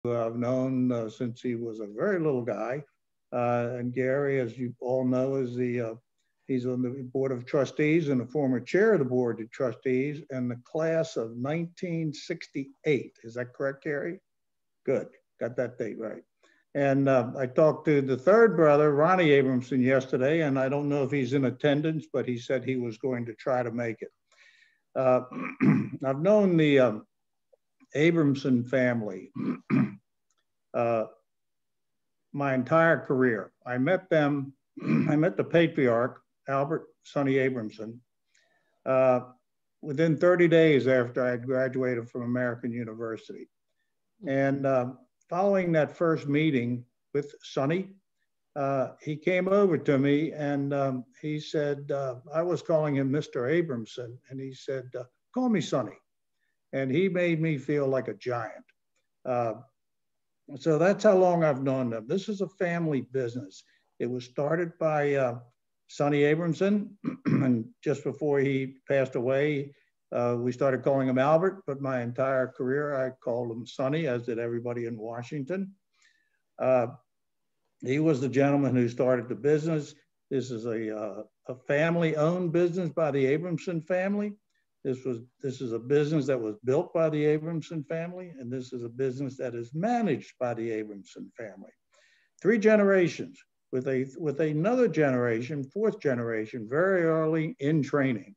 who I've known since he was a very little guy. And Gary, as you all know, is he's on the board of trustees and the former chair of the board of trustees in the class of 1968. Is that correct, Gary? Good, got that date right. And I talked to the third brother, Ronnie Abramson, yesterday, and I don't know if he's in attendance, but he said he was going to try to make it. I've known the Abramson family my entire career. I met them, I met the patriarch, Albert Sonny Abramson, within 30 days after I graduated from American University. And following that first meeting with Sonny, he came over to me and he said, I was calling him Mr. Abramson, and he said, call me Sonny. And he made me feel like a giant. So that's how long I've known them. This is a family business. It was started by Sonny Abramson, and just before he passed away, we started calling him Albert, but my entire career I called him Sonny, as did everybody in Washington. He was the gentleman who started the business. This is a family-owned business by the Abramson family. This is a business that was built by the Abramson family, and this is a business that is managed by the Abramson family. 3 generations with another generation, 4th generation, very early in training.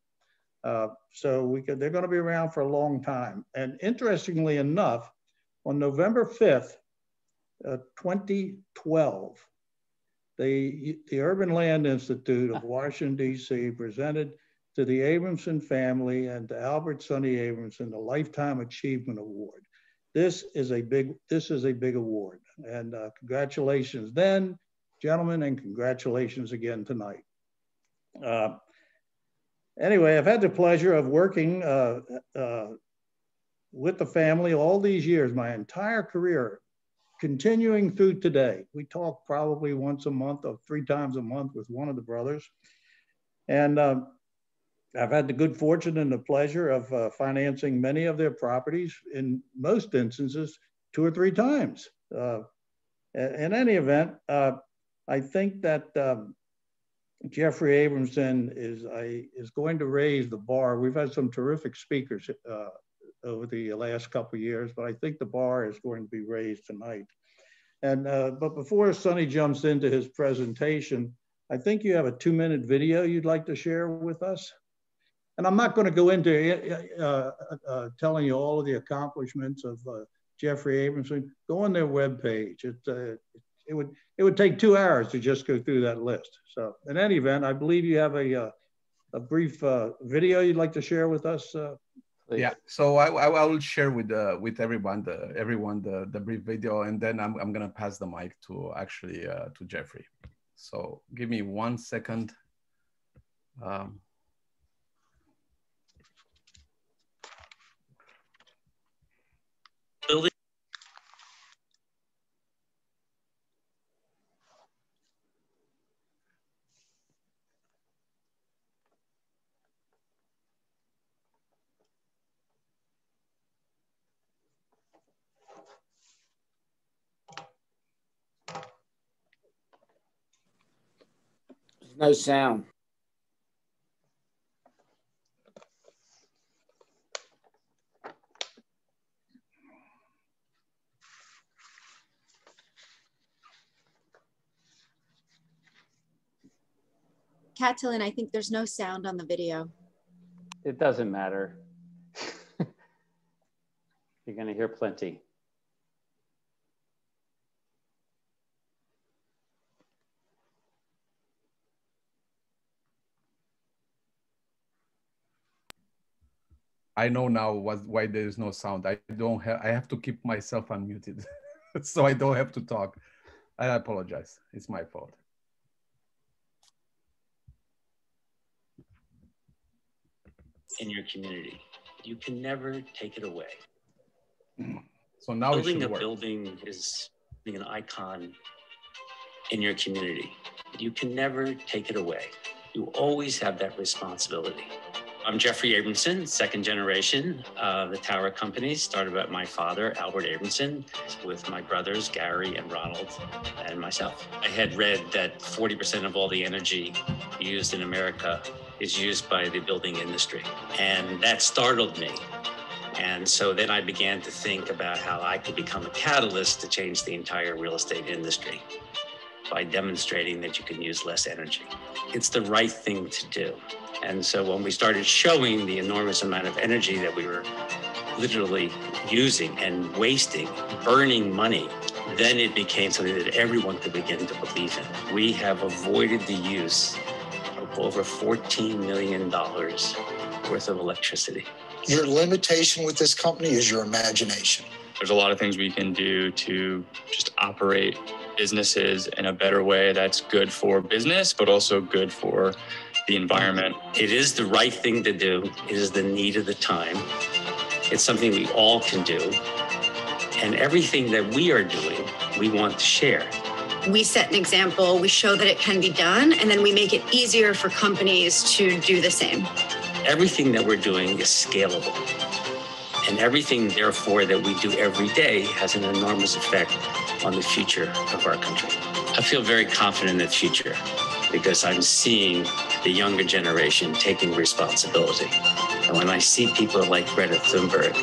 So they're going to be around for a long time. And interestingly enough, on November 5th, 2012, the Urban Land Institute of Washington, D.C. presented to the Abramson family and to Albert Sonny Abramson the Lifetime Achievement Award. This is a big award. And congratulations then, gentlemen, and congratulations again tonight. Anyway, I've had the pleasure of working with the family all these years, my entire career, continuing through today. We talk probably once a month or 3 times a month with one of the brothers. And I've had the good fortune and the pleasure of financing many of their properties, in most instances, 2 or 3 times. In any event, I think that Jeffrey Abramson is going to raise the bar. We've had some terrific speakers over the last couple of years, but I think the bar is going to be raised tonight. And but before Sonny jumps into his presentation, I think you have a 2-minute video you'd like to share with us. And I'm not going to go into telling you all of the accomplishments of Jeffrey Abramson. Go on their webpage. It would take 2 hours to just go through that list. So in any event, I believe you have a brief video you'd like to share with us. Yeah, so I will share with everyone the brief video, and then I'm gonna pass the mic to to Jeffrey. So give me 1 second. Building. No sound. Catalin, I think there's no sound on the video. It doesn't matter. You're going to hear plenty. I know now why there is no sound. I have to keep myself unmuted so I don't have to talk. I apologize. It's my fault. In your community, you can never take it away. So now building it should a work. building is being an icon in your community. You can never take it away. You always have that responsibility. I'm Jeffrey Abramson, second generation of the tower companies, started by my father, Albert Abramson, with my brothers, Gary and Ronald, and myself. I had read that 40% of all the energy used in America is used by the building industry. And that startled me. And so then I began to think about how I could become a catalyst to change the entire real estate industry by demonstrating that you can use less energy. It's the right thing to do. And so when we started showing the enormous amount of energy that we were literally using and wasting, burning money, then it became something that everyone could begin to believe in. We have avoided the use of over $14 million worth of electricity. Your limitation with this company is your imagination. There's a lot of things we can do to just operate businesses in a better way that's good for business, but also good for the environment. It is the right thing to do. It is the need of the time. It's something we all can do. And everything that we are doing, we want to share. We set an example, we show that it can be done, and then we make it easier for companies to do the same. Everything that we're doing is scalable. And everything, therefore, that we do every day has an enormous effect on the future of our country. I feel very confident in the future because I'm seeing the younger generation taking responsibility. And when I see people like Greta Thunberg,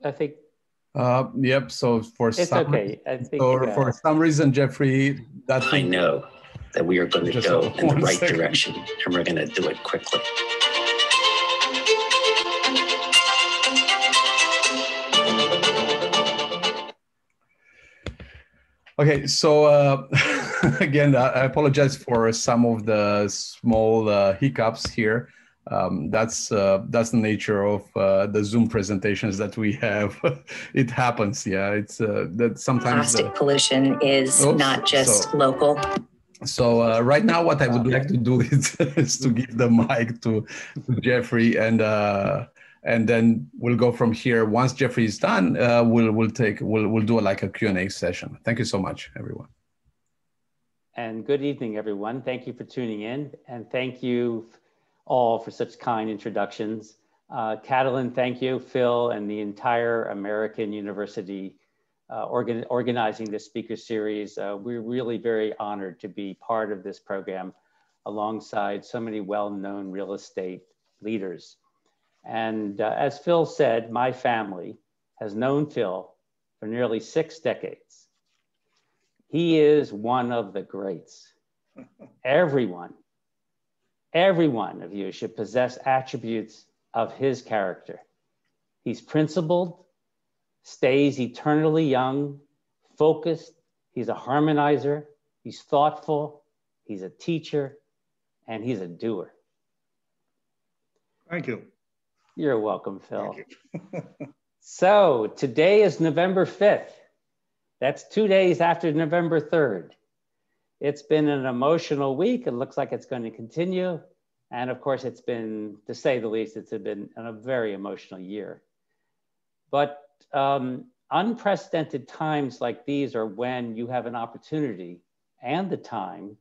I think Yep. So for it's some, okay. I think for some reason, Jeffrey, that I thing, know that we are going to Just go in the one right second. direction, and we're going to do it quickly. Okay, so again, I apologize for some of the small hiccups here. That's the nature of the Zoom presentations that we have. It happens, yeah. It's that sometimes Plastic pollution is not just local. So right now, what I would like to do is to give the mic to Jeffrey, and then we'll go from here. Once Jeffrey is done, we'll do like a Q&A session. Thank you so much, everyone. And good evening, everyone. Thank you for tuning in, and thank you all for such kind introductions. Catalin, thank you, Phil, and the entire American University organizing this speaker series. We're really very honored to be part of this program alongside so many well-known real estate leaders. And as Phil said, my family has known Phil for nearly 6 decades. He is one of the greats. Everyone of you should possess attributes of his character. He's principled, stays eternally young, focused. He's a harmonizer. He's thoughtful. He's a teacher, and he's a doer. Thank you. You're welcome, Phil. Thank you. So today is November 5th. That's 2 days after November 3rd. It's been an emotional week. It looks like it's going to continue. And of course, it's been, to say the least, it's been a very emotional year. But unprecedented times like these are when you have an opportunity and the time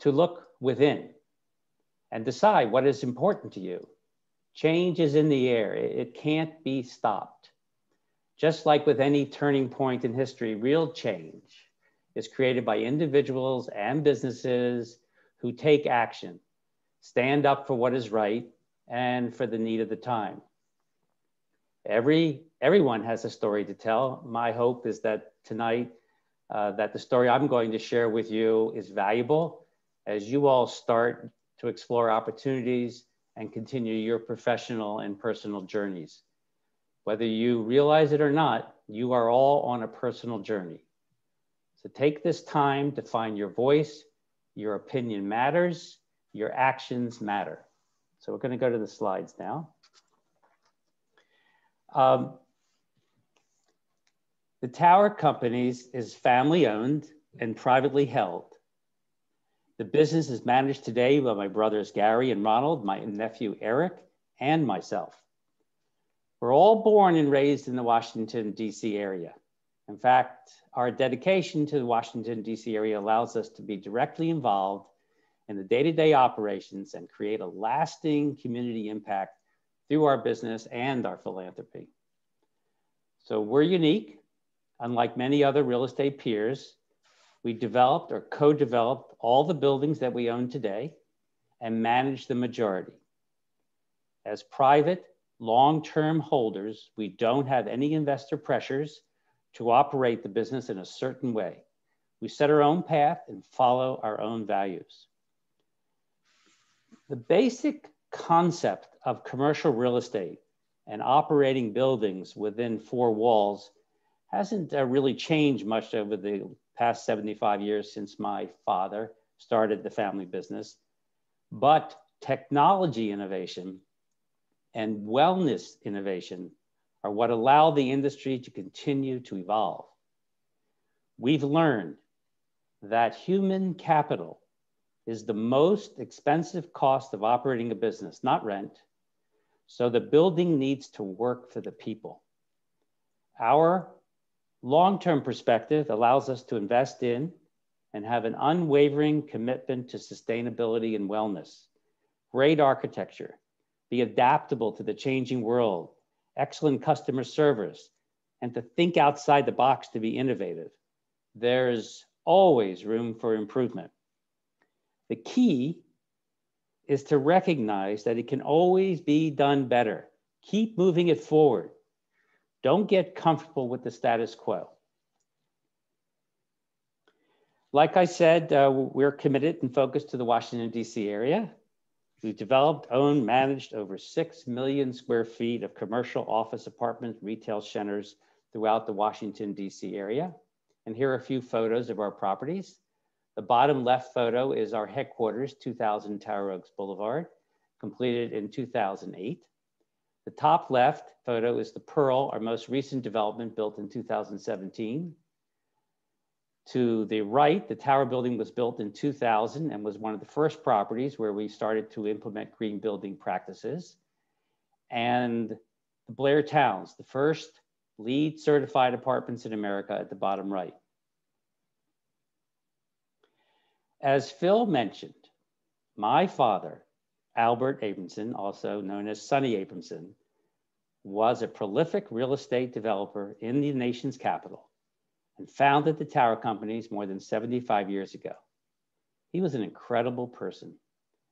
to look within and decide what is important to you. Change is in the air. It can't be stopped. Just like with any turning point in history, real change is created by individuals and businesses who take action, stand up for what is right and for the need of the time. Everyone has a story to tell. My hope is that tonight, that the story I'm going to share with you is valuable as you all start to explore opportunities and continue your professional and personal journeys. Whether you realize it or not, you are all on a personal journey. So take this time to find your voice. Your opinion matters. Your actions matter. So we're going to go to the slides now. The Tower Companies is family owned and privately held. The business is managed today by my brothers Gary and Ronald, my nephew Eric, and myself. We're all born and raised in the Washington, D.C. area. In fact, our dedication to the Washington, D.C. area allows us to be directly involved in the day-to-day operations and create a lasting community impact through our business and our philanthropy. So we're unique. Unlike many other real estate peers, we developed or co-developed all the buildings that we own today and manage the majority. As private, long-term holders, we don't have any investor pressures to operate the business in a certain way. We set our own path and follow our own values. The basic concept of commercial real estate and operating buildings within four walls hasn't really changed much over the past 75 years since my father started the family business. But technology innovation and wellness innovation are what allow the industry to continue to evolve. We've learned that human capital is the most expensive cost of operating a business, not rent. So the building needs to work for the people. Our long-term perspective allows us to invest in and have an unwavering commitment to sustainability and wellness, great architecture, be adaptable to the changing world, excellent customer service, and to think outside the box to be innovative. There's always room for improvement. The key is to recognize that it can always be done better. Keep moving it forward. Don't get comfortable with the status quo. Like I said, we're committed and focused to the Washington, D.C. area. We've developed, owned, managed over 6 million square feet of commercial office, apartment, retail centers throughout the Washington, D.C. area. And here are a few photos of our properties. The bottom left photo is our headquarters, 2000 Tower Oaks Boulevard, completed in 2008. The top left photo is the Pearl, our most recent development, built in 2017. To the right, the Tower building was built in 2000 and was one of the first properties where we started to implement green building practices. And the Blair Towns, the first LEED certified apartments in America, at the bottom right. As Phil mentioned, my father, Albert Abramson, also known as Sonny Abramson, was a prolific real estate developer in the nation's capital and founded the Tower Companies more than 75 years ago. He was an incredible person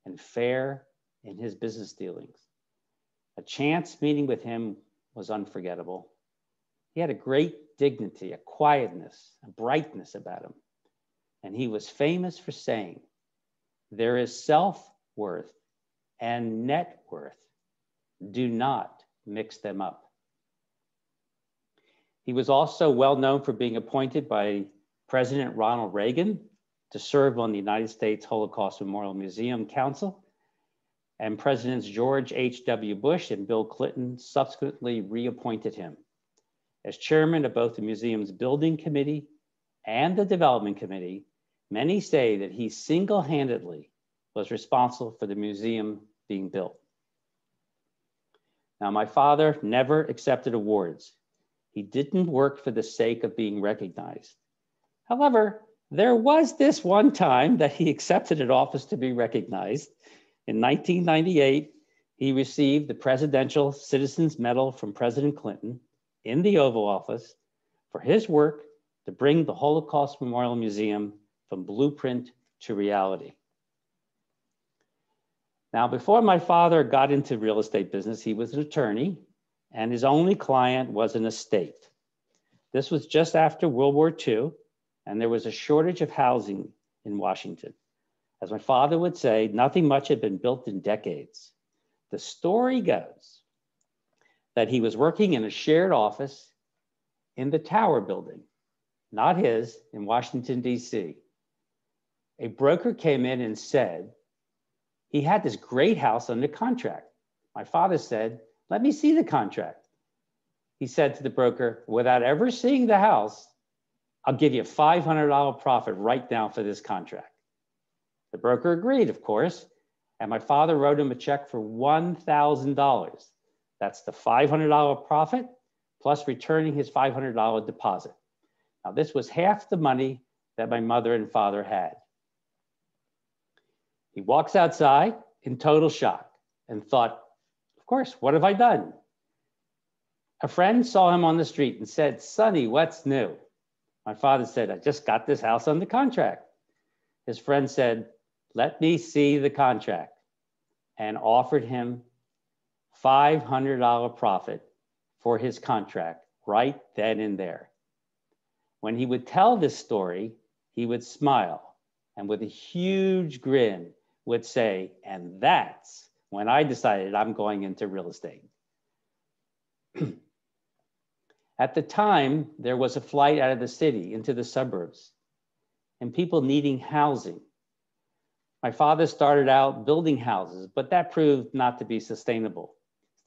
and fair in his business dealings. A chance meeting with him was unforgettable. He had a great dignity, a quietness, a brightness about him. And he was famous for saying, there is self-worth and net worth. Do not mix them up. He was also well known for being appointed by President Ronald Reagan to serve on the United States Holocaust Memorial Museum Council, and Presidents George H.W. Bush and Bill Clinton subsequently reappointed him as chairman of both the museum's building committee and the development committee. Many say that he single-handedly was responsible for the museum being built. Now, my father never accepted awards. He didn't work for the sake of being recognized. However, there was this one time that he accepted an office to be recognized. In 1998, he received the Presidential Citizens Medal from President Clinton in the Oval Office for his work to bring the Holocaust Memorial Museum from blueprint to reality. Now, before my father got into real estate business, he was an attorney, and his only client was an estate. This was just after World War II, and there was a shortage of housing in Washington. As my father would say, nothing much had been built in decades. The story goes that he was working in a shared office in the Tower building, not his, in Washington, D.C. A broker came in and said, he had this great house under contract. My father said, let me see the contract. He said to the broker, without ever seeing the house, I'll give you a $500 profit right now for this contract. The broker agreed, of course, and my father wrote him a check for $1,000. That's the $500 profit plus returning his $500 deposit. Now, this was half the money that my mother and father had. He walks outside in total shock and thought, of course, what have I done? A friend saw him on the street and said, "Sonny, what's new?" My father said, "I just got this house under contract." His friend said, "Let me see the contract," and offered him $500 profit for his contract right then and there. When he would tell this story, he would smile and with a huge grin would say, "And that's when I decided I'm going into real estate." At the time, there was a flight out of the city into the suburbs and people needing housing. My father started out building houses, but that proved not to be sustainable.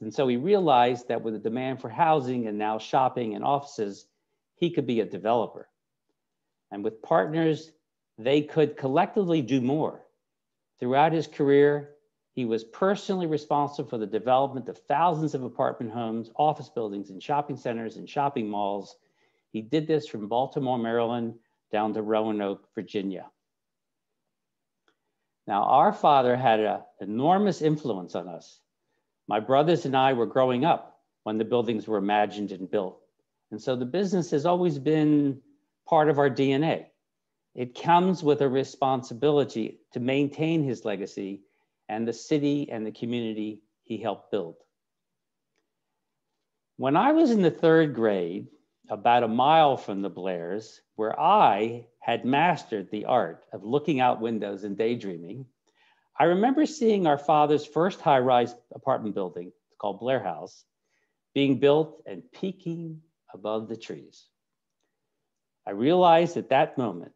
And so he realized that with the demand for housing and now shopping and offices, he could be a developer. And with partners, they could collectively do more. Throughout his career, he was personally responsible for the development of thousands of apartment homes, office buildings, and shopping centers and shopping malls. He did this from Baltimore, Maryland, down to Roanoke, Virginia. Now, our father had an enormous influence on us. My brothers and I were growing up when the buildings were imagined and built. And so the business has always been part of our DNA. It comes with a responsibility to maintain his legacy and the city and the community he helped build. When I was in the 3rd grade, about a mile from the Blairs, where I had mastered the art of looking out windows and daydreaming, I remember seeing our father's first high-rise apartment building, it's called Blair House, being built and peeking above the trees. I realized at that moment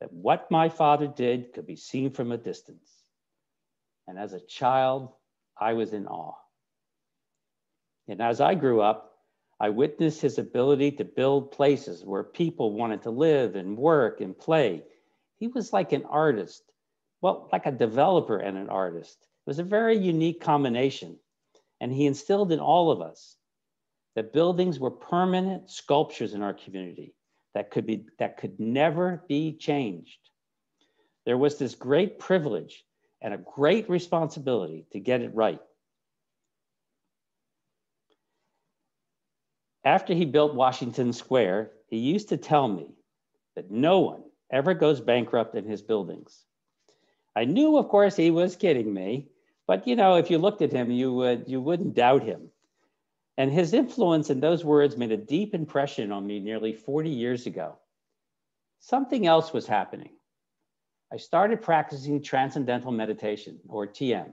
that what my father did could be seen from a distance. And as a child, I was in awe. And as I grew up, I witnessed his ability to build places where people wanted to live and work and play. He was like an artist, well, like a developer and an artist. It was a very unique combination. And he instilled in all of us that buildings were permanent sculptures in our community that could never be changed. There was this great privilege and a great responsibility to get it right. After he built Washington Square, he used to tell me that no one ever goes bankrupt in his buildings. I knew, of course, he was kidding me, but you know, if you looked at him, you wouldn't doubt him. And his influence in those words made a deep impression on me nearly 40 years ago. Something else was happening. I started practicing transcendental meditation, or TM,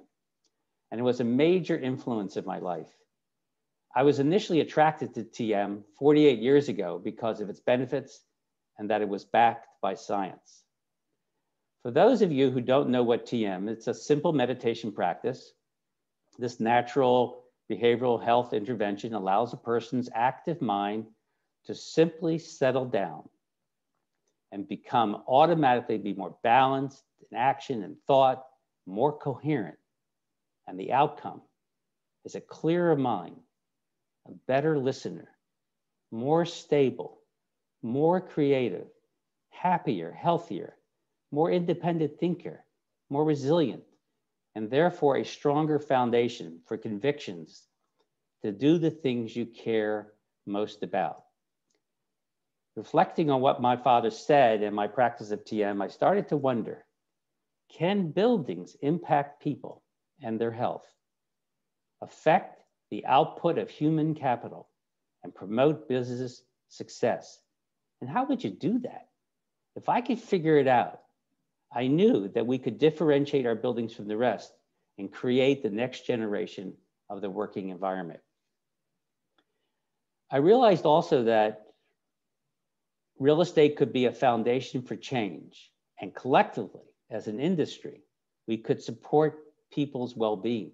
and it was a major influence in my life. I was initially attracted to TM 48 years ago because of its benefits and that it was backed by science. For those of you who don't know what TM, it's a simple meditation practice. This natural behavioral health intervention allows a person's active mind to simply settle down and automatically be more balanced in action and thought, more coherent. And the outcome is a clearer mind, a better listener, more stable, more creative, happier, healthier, more independent thinker, more resilient, and therefore a stronger foundation for convictions to do the things you care most about. Reflecting on what my father said in my practice of TM, I started to wonder, can buildings impact people and their health, affect the output of human capital, and promote business success? And how would you do that? If I could figure it out, I knew that we could differentiate our buildings from the rest and create the next generation of the working environment. I realized also that real estate could be a foundation for change, and collectively, as an industry, we could support people's well-being.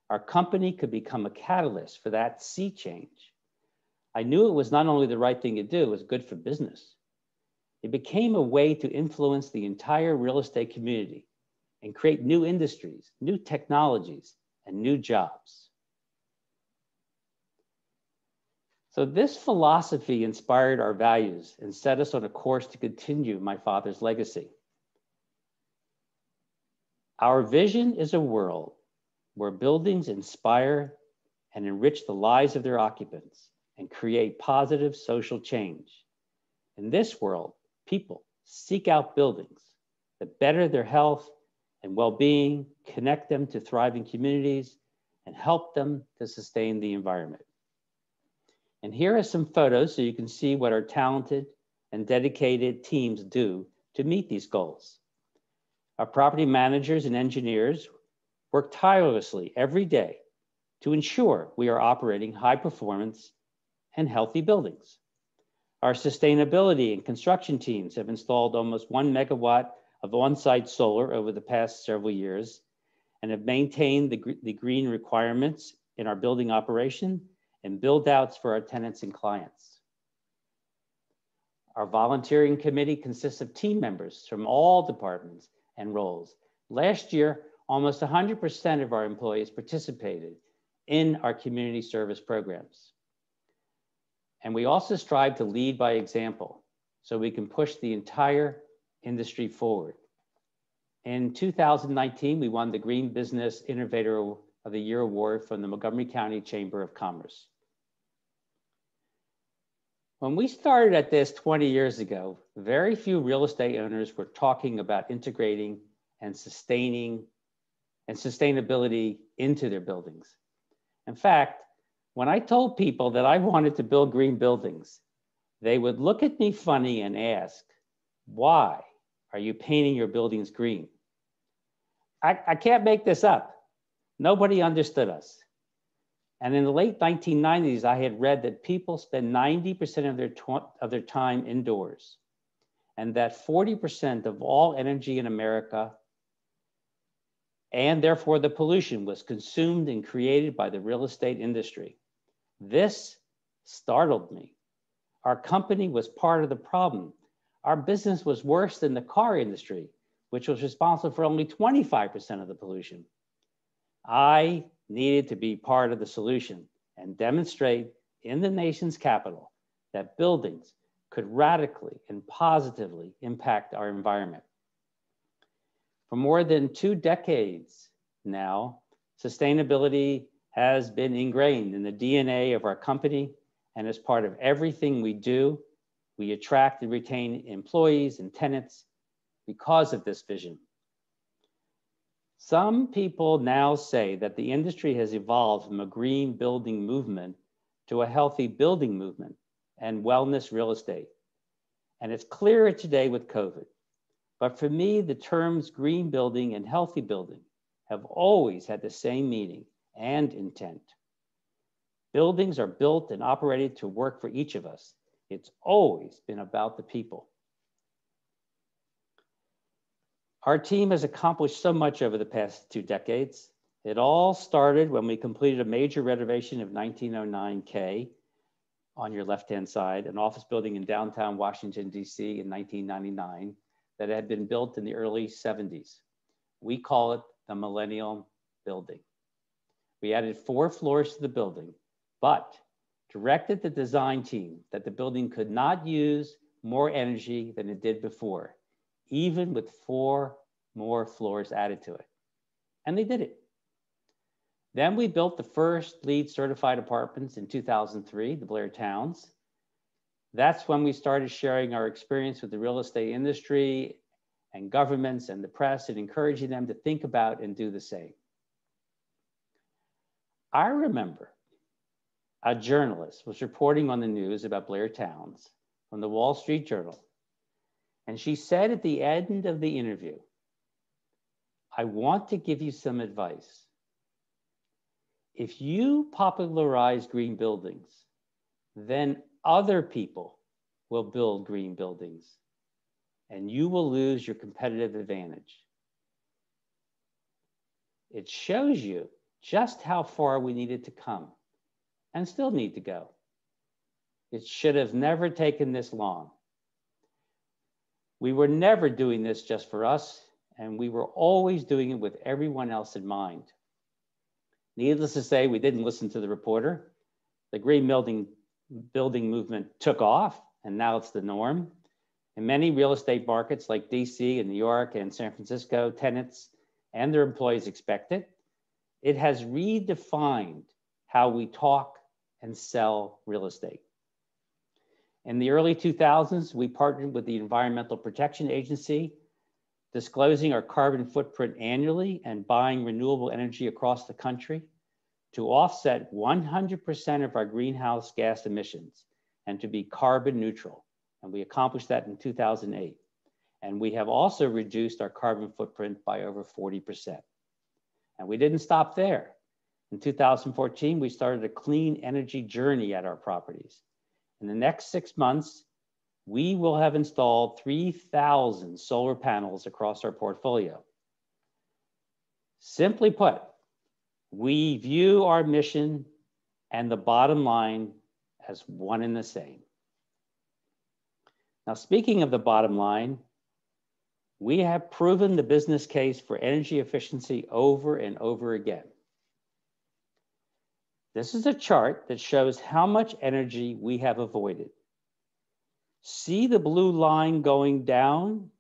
Our company could become a catalyst for that sea change. I knew it was not only the right thing to do, it was good for business. It became a way to influence the entire real estate community and create new industries, new technologies, and new jobs. So this philosophy inspired our values and set us on a course to continue my father's legacy. Our vision is a world where buildings inspire and enrich the lives of their occupants and create positive social change. In this world, people seek out buildings that better their health and well-being, connect them to thriving communities, and help them to sustain the environment. And here are some photos so you can see what our talented and dedicated teams do to meet these goals. Our property managers and engineers work tirelessly every day to ensure we are operating high performance and healthy buildings. Our sustainability and construction teams have installed almost 1 megawatt of on-site solar over the past several years and have maintained the green requirements in our building operation and build outs for our tenants and clients. Our volunteering committee consists of team members from all departments and roles. Last year, almost 100% of our employees participated in our community service programs. And we also strive to lead by example so we can push the entire industry forward. In 2019, we won the Green Business Innovator of the Year Award from the Montgomery County Chamber of Commerce. When we started at this 20 years ago, very few real estate owners were talking about integrating and sustainability into their buildings. In fact, when I told people that I wanted to build green buildings, they would look at me funny and ask, why are you painting your buildings green? I can't make this up. Nobody understood us. And in the late 1990s, I had read that people spend 90% of their time indoors, and that 40% of all energy in America, and therefore the pollution, was consumed and created by the real estate industry. This startled me. Our company was part of the problem. Our business was worse than the car industry, which was responsible for only 25% of the pollution. I needed to be part of the solution and demonstrate in the nation's capital that buildings could radically and positively impact our environment. For more than 2 decades now, sustainability has been ingrained in the DNA of our company, and as part of everything we do, we attract and retain employees and tenants because of this vision. Some people now say that the industry has evolved from a green building movement to a healthy building movement and wellness real estate. And it's clearer today with COVID. But for me, the terms green building and healthy building have always had the same meaning and intent. Buildings are built and operated to work for each of us. It's always been about the people. Our team has accomplished so much over the past 2 decades. It all started when we completed a major renovation of 1909 K on your left-hand side, an office building in downtown Washington, DC in 1999 that had been built in the early 70s. We call it the Millennium Building. We added 4 floors to the building, but directed the design team that the building could not use more energy than it did before, even with 4 more floors added to it. And they did it. Then we built the first LEED certified apartments in 2003, the Blair Towns. That's when we started sharing our experience with the real estate industry and governments and the press and encouraging them to think about and do the same. I remember a journalist was reporting on the news about Blair Towns from the Wall Street Journal. And she said at the end of the interview, I want to give you some advice. If you popularize green buildings, then other people will build green buildings and you will lose your competitive advantage. It shows you just how far we needed to come and still need to go. It should have never taken this long. We were never doing this just for us, and we were always doing it with everyone else in mind. Needless to say, we didn't listen to the reporter. The green building building movement took off, and now it's the norm. In many real estate markets like DC and New York and San Francisco, tenants and their employees expect it. It has redefined how we talk and sell real estate. In the early 2000s, we partnered with the Environmental Protection Agency, disclosing our carbon footprint annually and buying renewable energy across the country to offset 100% of our greenhouse gas emissions and to be carbon neutral. And we accomplished that in 2008. And we have also reduced our carbon footprint by over 40%. And we didn't stop there. In 2014, we started a clean energy journey at our properties. In the next 6 months, we will have installed 3,000 solar panels across our portfolio. Simply put, we view our mission and the bottom line as one and the same. Now, speaking of the bottom line, we have proven the business case for energy efficiency over and over again. This is a chart that shows how much energy we have avoided. See the blue line going down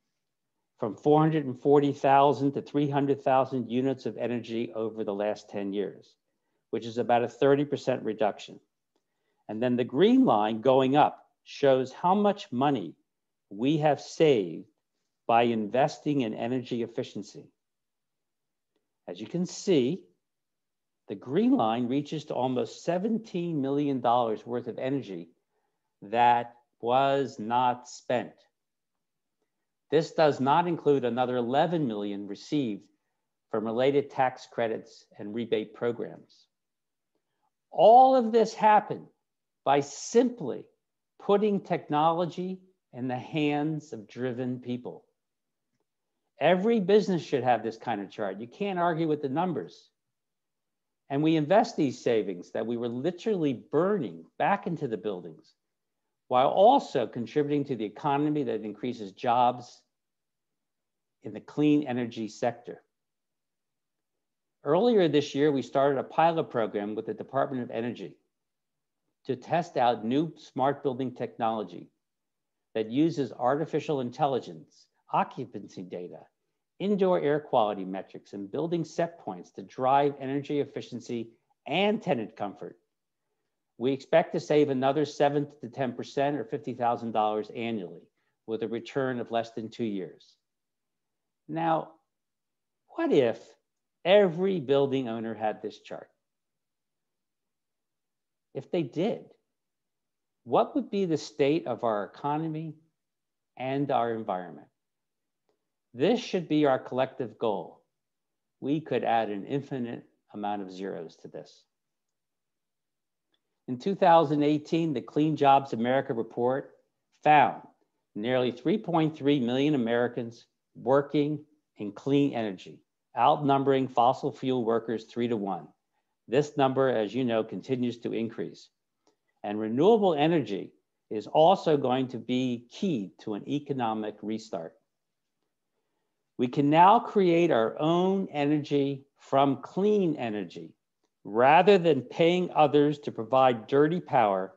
from 440,000 to 300,000 units of energy over the last 10 years, which is about a 30% reduction. And then the green line going up shows how much money we have saved by investing in energy efficiency. As you can see, the green line reaches to almost $17 million worth of energy that was not spent. This does not include another 11 million received from related tax credits and rebate programs. All of this happened by simply putting technology in the hands of driven people. Every business should have this kind of chart. You can't argue with the numbers. And we invest these savings that we were literally burning back into the buildings, while also contributing to the economy that increases jobs in the clean energy sector. Earlier this year, we started a pilot program with the Department of Energy to test out new smart building technology that uses artificial intelligence, occupancy data, indoor air quality metrics, and building set points to drive energy efficiency and tenant comfort. We expect to save another 7 to 10% or $50,000 annually with a return of less than 2 years. Now, what if every building owner had this chart? If they did, what would be the state of our economy and our environment? This should be our collective goal. We could add an infinite amount of zeros to this. In 2018, the Clean Jobs America report found nearly 3.3 million Americans working in clean energy, outnumbering fossil fuel workers 3 to 1. This number, as you know, continues to increase. And renewable energy is also going to be key to an economic restart. We can now create our own energy from clean energy, rather than paying others to provide dirty power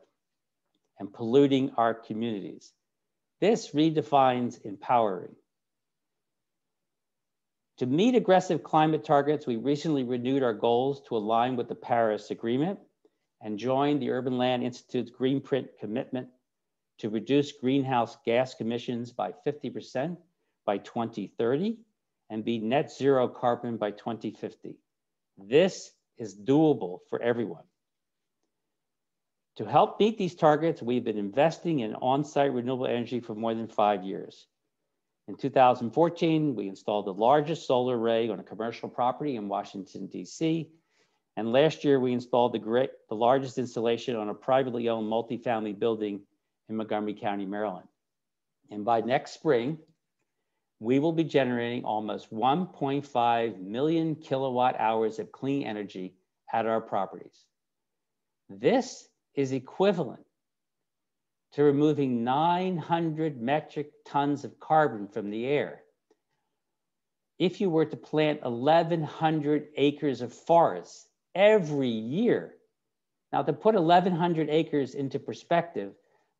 and polluting our communities. This redefines empowering. To meet aggressive climate targets, we recently renewed our goals to align with the Paris Agreement and joined the Urban Land Institute's Green Print commitment to reduce greenhouse gas emissions by 50% by 2030 and be net zero carbon by 2050. This is doable for everyone. To help meet these targets, we've been investing in on-site renewable energy for more than 5 years. In 2014, we installed the largest solar array on a commercial property in Washington, DC. And last year, we installed the largest installation on a privately owned multifamily building in Montgomery County, Maryland. And by next spring, we will be generating almost 1.5 million kilowatt hours of clean energy at our properties. This is equivalent to removing 900 metric tons of carbon from the air. If you were to plant 1,100 acres of forests every year, Now, to put 1,100 acres into perspective,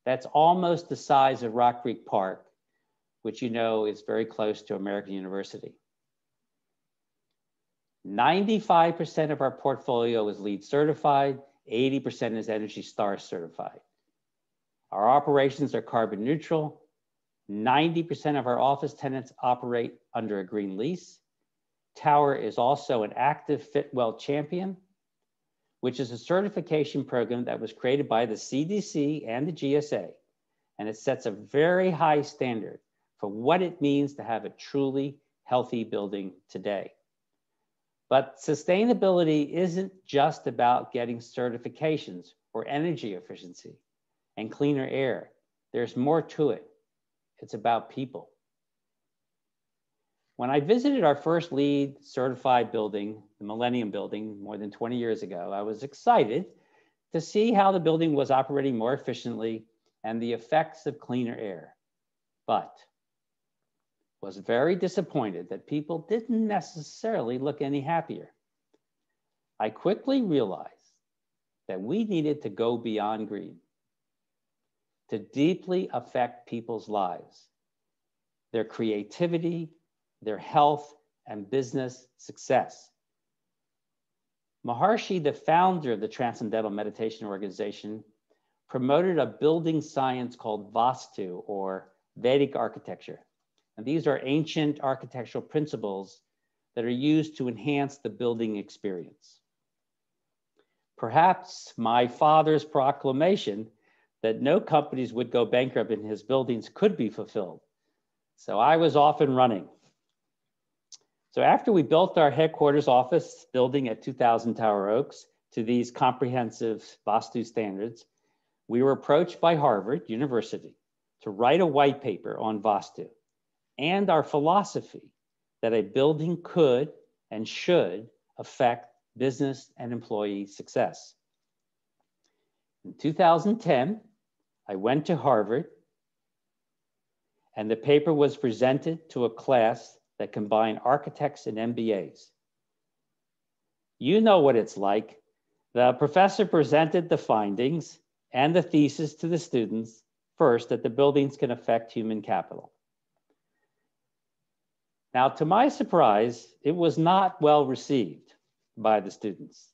that's almost the size of Rock Creek Park, which you know is very close to American University. 95% of our portfolio is LEED certified, 80% is Energy Star certified. Our operations are carbon neutral. 90% of our office tenants operate under a green lease. Tower is also an active Fitwel champion, which is a certification program that was created by the CDC and the GSA. And it sets a very high standard for what it means to have a truly healthy building today. But sustainability isn't just about getting certifications or energy efficiency and cleaner air. There's more to it. It's about people. When I visited our first LEED certified building, the Millennium Building, more than 20 years ago, I was excited to see how the building was operating more efficiently and the effects of cleaner air, but was very disappointed that people didn't necessarily look any happier. I quickly realized that we needed to go beyond green, to deeply affect people's lives, their creativity, their health, and business success. Maharshi, the founder of the Transcendental Meditation Organization, promoted a building science called Vastu, or Vedic architecture. And these are ancient architectural principles that are used to enhance the building experience. Perhaps my father's proclamation that no companies would go bankrupt in his buildings could be fulfilled. So I was off and running. So after we built our headquarters office building at 2000 Tower Oaks to these comprehensive Vastu standards, we were approached by Harvard University to write a white paper on Vastu and our philosophy that a building could and should affect business and employee success. In 2010, I went to Harvard, and the paper was presented to a class that combined architects and MBAs. You know what it's like. The professor presented the findings and the thesis to the students first, that the buildings can affect human capital. Now, to my surprise, it was not well received by the students.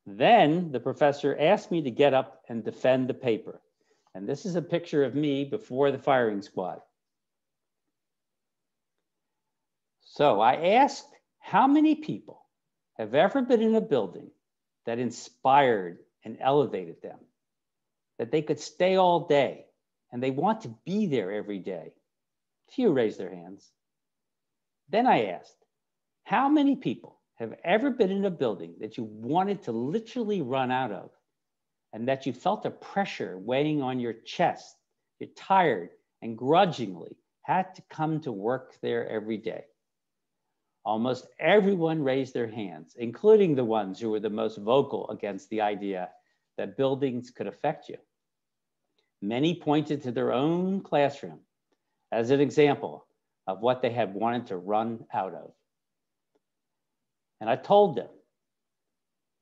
Then the professor asked me to get up and defend the paper. And this is a picture of me before the firing squad. So I asked, how many people have ever been in a building that inspired and elevated them, that they could stay all day and they want to be there every day? Few raised their hands. Then I asked, how many people have ever been in a building that you wanted to literally run out of and that you felt a pressure weighing on your chest, you're tired and grudgingly had to come to work there every day? Almost everyone raised their hands, including the ones who were the most vocal against the idea that buildings could affect you. Many pointed to their own classroom as an example of what they had wanted to run out of. And I told them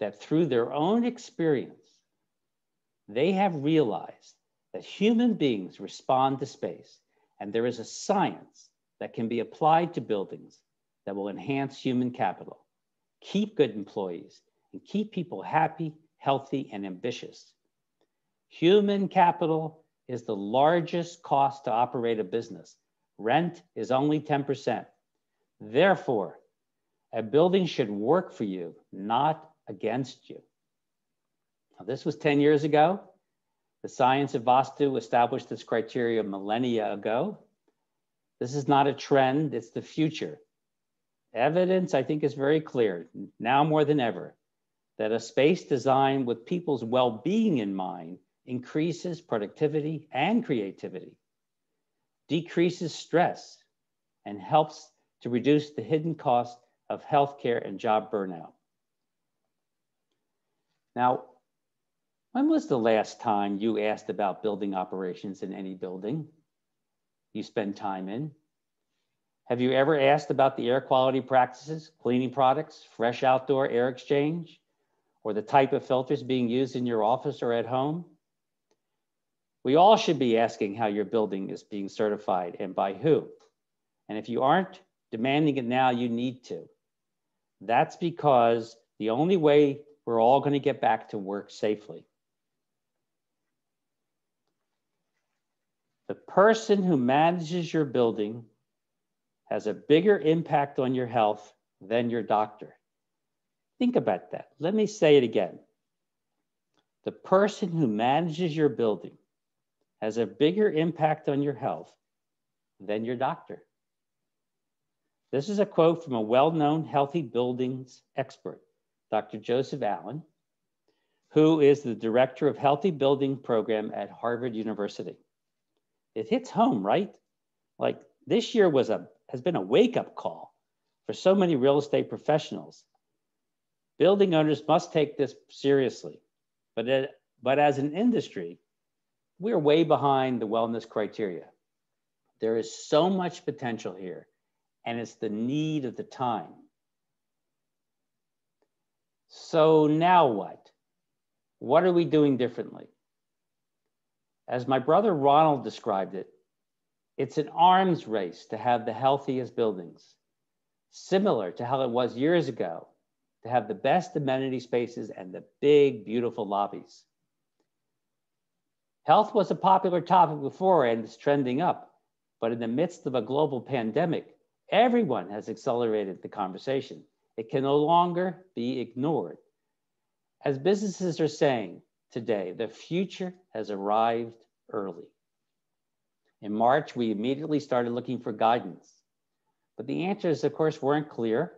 that through their own experience, they have realized that human beings respond to space, and there is a science that can be applied to buildings that will enhance human capital, keep good employees, and keep people happy, healthy, and ambitious. Human capital is the largest cost to operate a business. Rent is only 10%. Therefore, a building should work for you, not against you. Now, this was 10 years ago. The science of Vastu established this criteria millennia ago. This is not a trend, it's the future. Evidence, I think, is very clear, now more than ever, that a space designed with people's well-being in mind increases productivity and creativity, decreases stress, and helps to reduce the hidden cost of healthcare and job burnout. Now, when was the last time you asked about building operations in any building you spend time in? Have you ever asked about the air quality practices, cleaning products, fresh outdoor air exchange, or the type of filters being used in your office or at home. We all should be asking how your building is being certified and by who. And if you aren't demanding it now, you need to. That's because the only way we're all going to get back to work safely. The person who manages your building has a bigger impact on your health than your doctor. Think about that. Let me say it again. The person who manages your building has a bigger impact on your health than your doctor. This is a quote from a well-known healthy buildings expert, Dr. Joseph Allen, who is the director of Healthy Building Program at Harvard University. It hits home, right? Like this year has been a wake-up call for so many real estate professionals. Building owners must take this seriously, but as an industry, we're way behind the wellness criteria. There is so much potential here, and it's the need of the time. So now what? What are we doing differently? As my brother Ronald described it, it's an arms race to have the healthiest buildings, similar to how it was years ago, to have the best amenity spaces and the big, beautiful lobbies. Health was a popular topic before and it's trending up, but in the midst of a global pandemic, everyone has accelerated the conversation. It can no longer be ignored. As businesses are saying today, the future has arrived early. In March, we immediately started looking for guidance, but the answers, of course, weren't clear.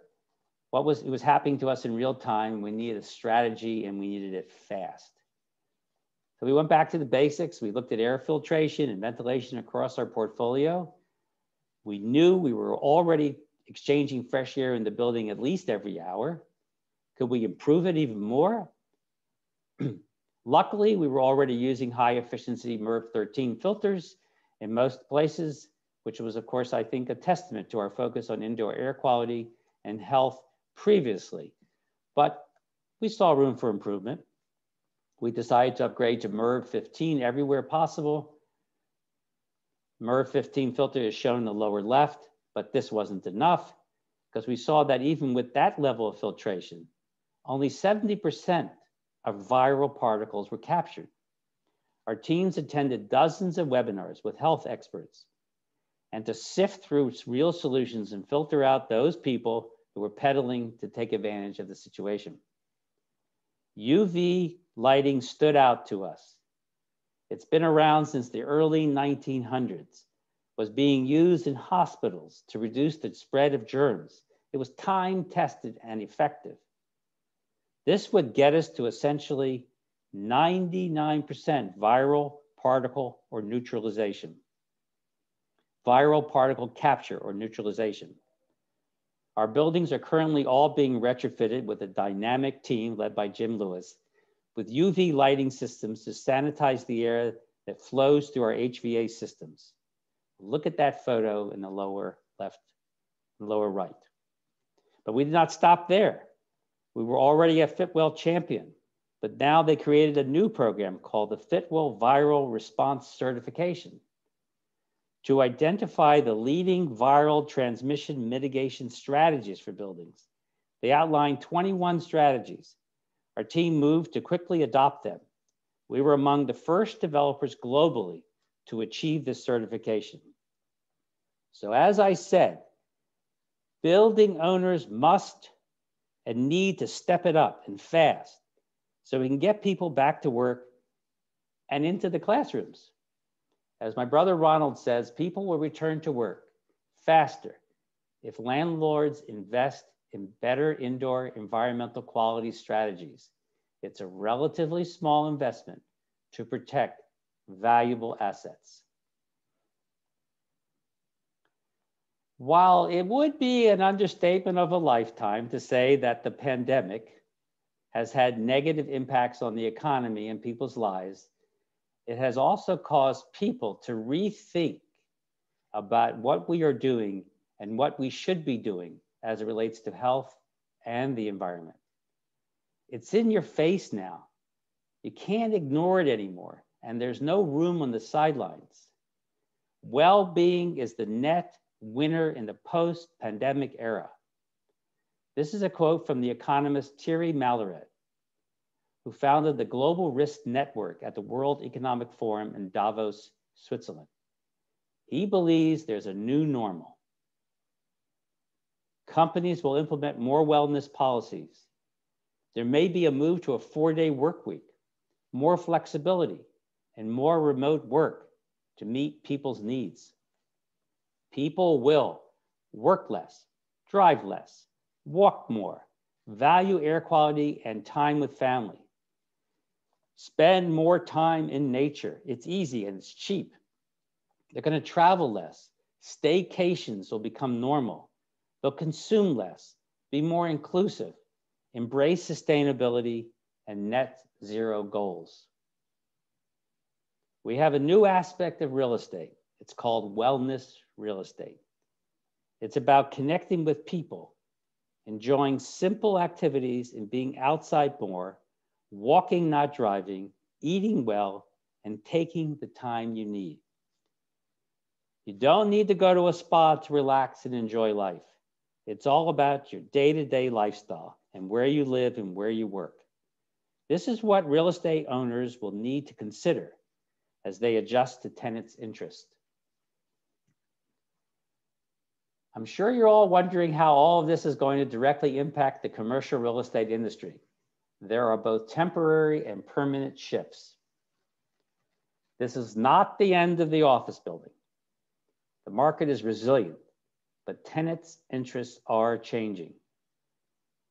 It was happening to us in real time. We needed a strategy and we needed it fast. So we went back to the basics. We looked at air filtration and ventilation across our portfolio. We knew we were already exchanging fresh air in the building at least every hour. Could we improve it even more? Luckily, we were already using high efficiency MERV 13 filters in most places, which was, of course, I think, a testament to our focus on indoor air quality and health previously. But we saw room for improvement. We decided to upgrade to MERV 15 everywhere possible. MERV 15 filter is shown in the lower left, but this wasn't enough because we saw that even with that level of filtration, only 70% of viral particles were captured. Our teams attended dozens of webinars with health experts and to sift through real solutions and filter out those people who were peddling to take advantage of the situation. UV lighting stood out to us. It's been around since the early 1900s, was being used in hospitals to reduce the spread of germs. It was time-tested and effective. This would get us to essentially 99% viral particle or neutralization. Viral particle capture or neutralization. Our buildings are currently all being retrofitted with a dynamic team led by Jim Lewis with UV lighting systems to sanitize the air that flows through our HVA systems. Look at that photo in the lower left, lower right. But we did not stop there. We were already a Fitwel champion, but now they created a new program called the Fitwel Viral Response Certification to identify the leading viral transmission mitigation strategies for buildings. They outlined 21 strategies. Our team moved to quickly adopt them. We were among the first developers globally to achieve this certification. So as I said, building owners must and need to step it up and fast so we can get people back to work and into the classrooms. As my brother Ronald says, people will return to work faster if landlords invest in better indoor environmental quality strategies. It's a relatively small investment to protect valuable assets. While it would be an understatement of a lifetime to say that the pandemic has had negative impacts on the economy and people's lives, it has also caused people to rethink about what we are doing and what we should be doing as it relates to health and the environment. It's in your face now. You can't ignore it anymore, and there's no room on the sidelines. Well-being is the net winner in the post-pandemic era. This is a quote from the economist Thierry Malaret, who founded the Global Risk Network at the World Economic Forum in Davos, Switzerland. He believes there's a new normal. Companies will implement more wellness policies. There may be a move to a 4-day work week, more flexibility, and more remote work to meet people's needs. People will work less, drive less, walk more, value air quality and time with family. Spend more time in nature. It's easy and it's cheap. They're going to travel less. Staycations will become normal. They'll consume less, be more inclusive, embrace sustainability and net zero goals. We have a new aspect of real estate. It's called wellness real estate. It's about connecting with people, enjoying simple activities and being outside more, walking, not driving, eating well, and taking the time you need. You don't need to go to a spa to relax and enjoy life. It's all about your day-to-day lifestyle and where you live and where you work. This is what real estate owners will need to consider as they adjust to tenants' interest. I'm sure you're all wondering how all of this is going to directly impact the commercial real estate industry. There are both temporary and permanent shifts. This is not the end of the office building. The market is resilient, but tenants' interests are changing.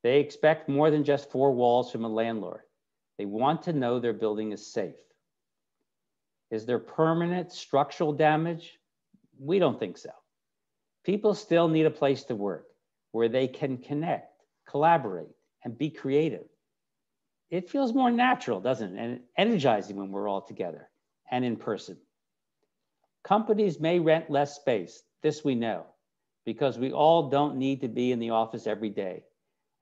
They expect more than just 4 walls from a landlord. They want to know their building is safe. Is there permanent structural damage? We don't think so. People still need a place to work where they can connect, collaborate, and be creative. It feels more natural, doesn't it? And energizing when we're all together and in person. Companies may rent less space, this we know, because we all don't need to be in the office every day,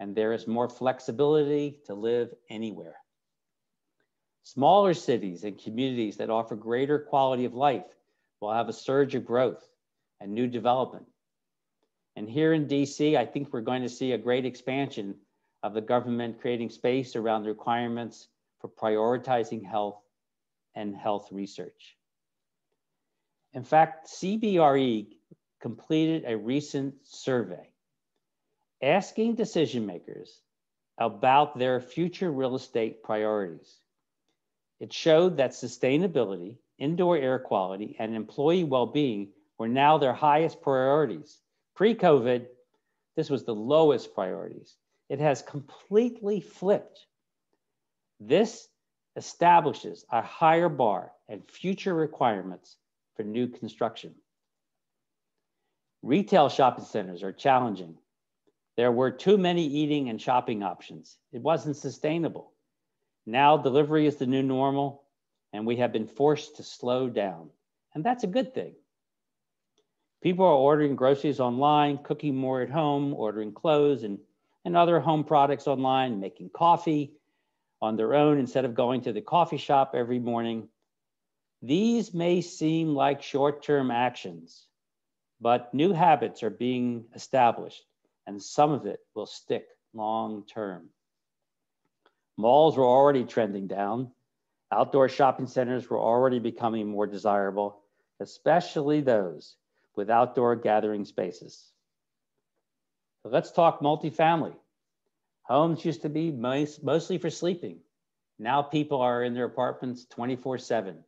and there is more flexibility to live anywhere. Smaller cities and communities that offer greater quality of life will have a surge of growth and new development. And here in DC, I think we're going to see a great expansion of the government creating space around the requirements for prioritizing health and health research. In fact, CBRE completed a recent survey asking decision makers about their future real estate priorities. It showed that sustainability, indoor air quality, and employee well-being were now their highest priorities. Pre-COVID, this was the lowest priorities. It has completely flipped. This establishes a higher bar and future requirements for new construction. Retail shopping centers are challenging. There were too many eating and shopping options. It wasn't sustainable. Now delivery is the new normal, and we have been forced to slow down. And that's a good thing. People are ordering groceries online, cooking more at home, ordering clothes and other home products online, making coffee on their own instead of going to the coffee shop every morning. These may seem like short-term actions, but new habits are being established, and some of it will stick long-term. Malls were already trending down. Outdoor shopping centers were already becoming more desirable, especially those with outdoor gathering spaces. So let's talk multifamily. Homes used to be mostly for sleeping. Now people are in their apartments 24/7.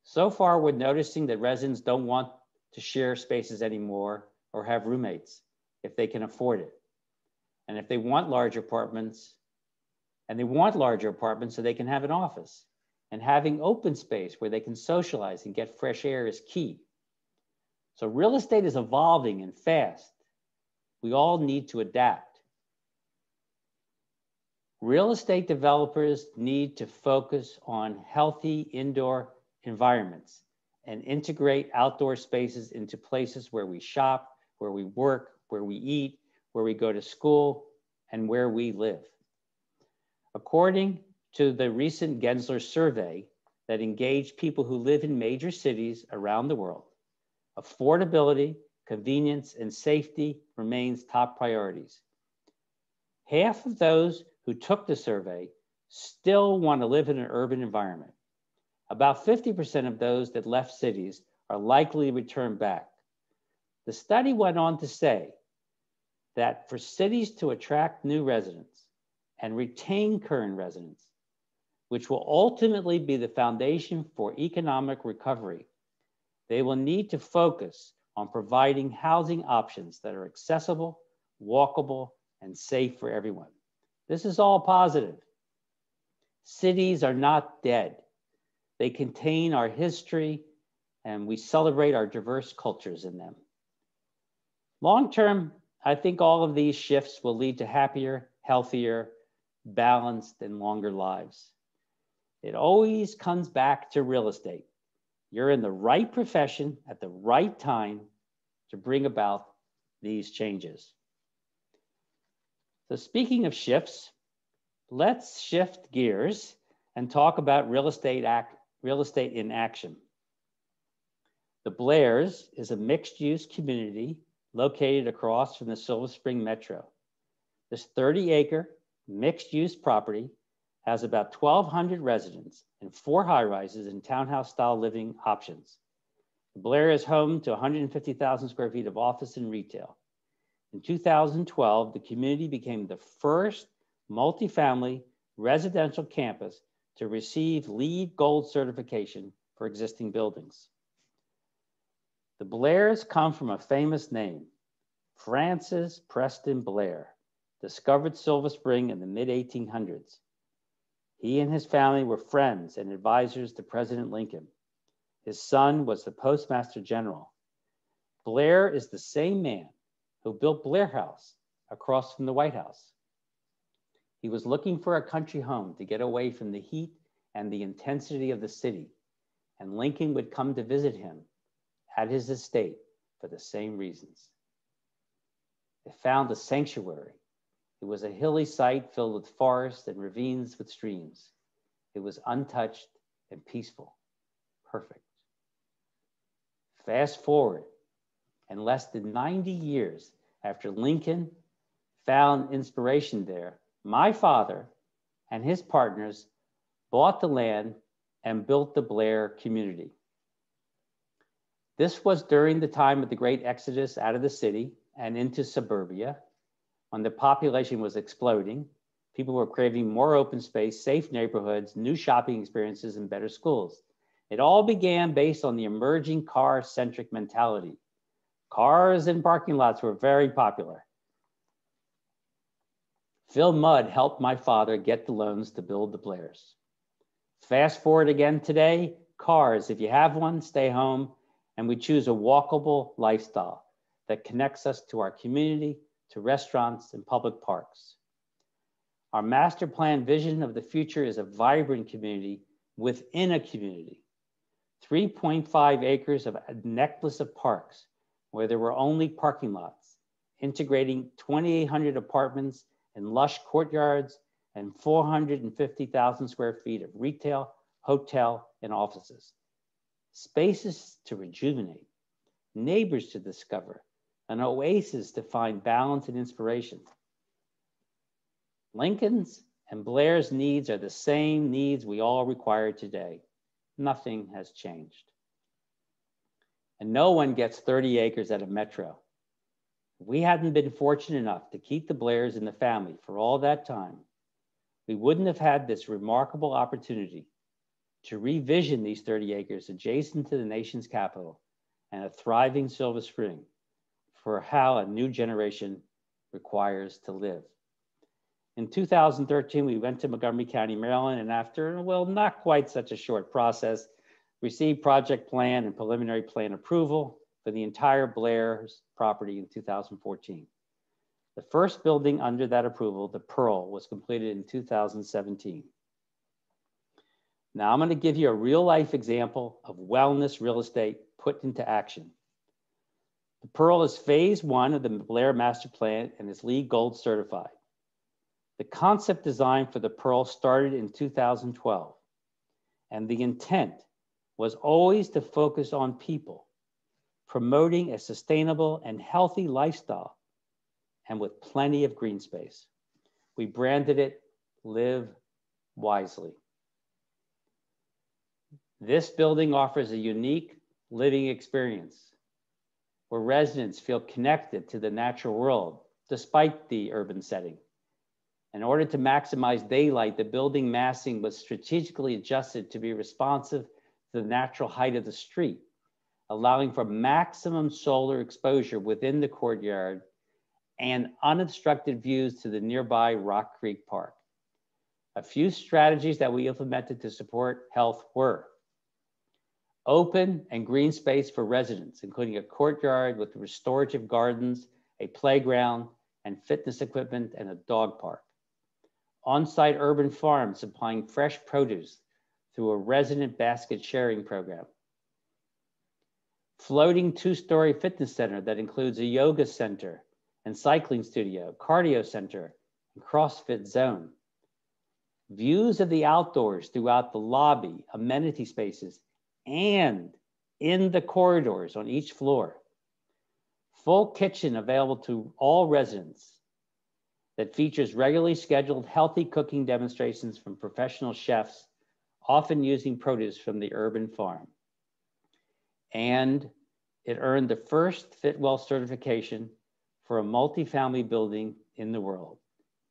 So far, we're noticing that residents don't want to share spaces anymore or have roommates if they can afford it. And if they want larger apartments, so they can have an office. And having open space where they can socialize and get fresh air is key. So real estate is evolving and fast. We all need to adapt. Real estate developers need to focus on healthy indoor environments and integrate outdoor spaces into places where we shop, where we work, where we eat, where we go to school, and where we live. According to the recent Gensler survey that engaged people who live in major cities around the world, affordability, convenience, and safety remains top priorities. Half of those who took the survey still want to live in an urban environment. About 50% of those that left cities are likely to return back. The study went on to say that for cities to attract new residents and retain current residents, which will ultimately be the foundation for economic recovery, they will need to focus on providing housing options that are accessible, walkable, and safe for everyone. This is all positive. Cities are not dead. They contain our history, and we celebrate our diverse cultures in them. Long term, I think all of these shifts will lead to happier, healthier, balanced, and longer lives. It always comes back to real estate. You're in the right profession at the right time to bring about these changes. So speaking of shifts, let's shift gears and talk about real estate in action. The Blairs is a mixed-use community located across from the Silver Spring Metro. This 30-acre mixed-use property has about 1,200 residents and 4 high-rises and townhouse-style living options. The Blair is home to 150,000 square feet of office and retail. In 2012, the community became the first multifamily residential campus to receive LEED Gold certification for existing buildings. The Blairs come from a famous name, Francis Preston Blair, discovered Silver Spring in the mid-1800s. He and his family were friends and advisors to President Lincoln. His son was the Postmaster General. Blair is the same man who built Blair House across from the White House. He was looking for a country home to get away from the heat and the intensity of the city, and Lincoln would come to visit him at his estate for the same reasons. They found a sanctuary. It was a hilly site filled with forests and ravines with streams. It was untouched and peaceful, perfect. Fast forward, and less than 90 years after Lincoln found inspiration there, my father and his partners bought the land and built the Blair community. This was during the time of the great exodus out of the city and into suburbia, when the population was exploding. People were craving more open space, safe neighborhoods, new shopping experiences, and better schools. It all began based on the emerging car-centric mentality. Cars in parking lots were very popular. Phil Mudd helped my father get the loans to build the Blairs. Fast forward again today, cars, if you have one, stay home, and we choose a walkable lifestyle that connects us to our community, to restaurants and public parks. Our master plan vision of the future is a vibrant community within a community. 3.5 acres of a necklace of parks where there were only parking lots, integrating 2,800 apartments and lush courtyards and 450,000 square feet of retail, hotel, and offices. Spaces to rejuvenate, neighbors to discover, an oasis to find balance and inspiration. Lincoln's and Blair's needs are the same needs we all require today. Nothing has changed. And no one gets 30 acres at a metro. If we hadn't been fortunate enough to keep the Blairs in the family for all that time, we wouldn't have had this remarkable opportunity to revision these 30 acres adjacent to the nation's capital and a thriving Silver Spring for how a new generation requires to live. In 2013, we went to Montgomery County, Maryland, and after, well, not quite such a short process, received project plan and preliminary plan approval for the entire Blair's property in 2014. The first building under that approval, the Pearl, was completed in 2017. Now I'm going to give you a real life example of wellness real estate put into action. The Pearl is phase 1 of the Blair Master Plan and is LEED Gold certified. The concept design for the Pearl started in 2012, and the intent was always to focus on people, promoting a sustainable and healthy lifestyle, and with plenty of green space. We branded it Live Wisely. This building offers a unique living experience where residents feel connected to the natural world despite the urban setting. In order to maximize daylight, the building massing was strategically adjusted to be responsive to the natural height of the street, allowing for maximum solar exposure within the courtyard and unobstructed views to the nearby Rock Creek Park. A few strategies that we implemented to support health were open and green space for residents, including a courtyard with restorative gardens, a playground, and fitness equipment, and a dog park. On-site urban farms supplying fresh produce through a resident basket sharing program. Floating two-story fitness center that includes a yoga center and cycling studio, cardio center, and CrossFit zone. Views of the outdoors throughout the lobby, amenity spaces, and in the corridors on each floor. Full kitchen available to all residents that features regularly scheduled healthy cooking demonstrations from professional chefs, often using produce from the urban farm. And it earned the first Fitwel certification for a multifamily building in the world.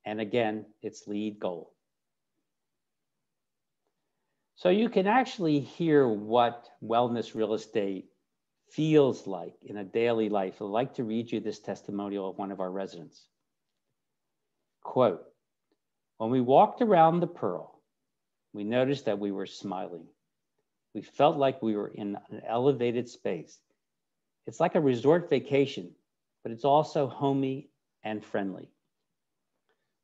And again, its LEED Gold. So you can actually hear what wellness real estate feels like in a daily life. I'd like to read you this testimonial of one of our residents. Quote, when we walked around the Pearl, we noticed that we were smiling. We felt like we were in an elevated space. It's like a resort vacation, but it's also homey and friendly.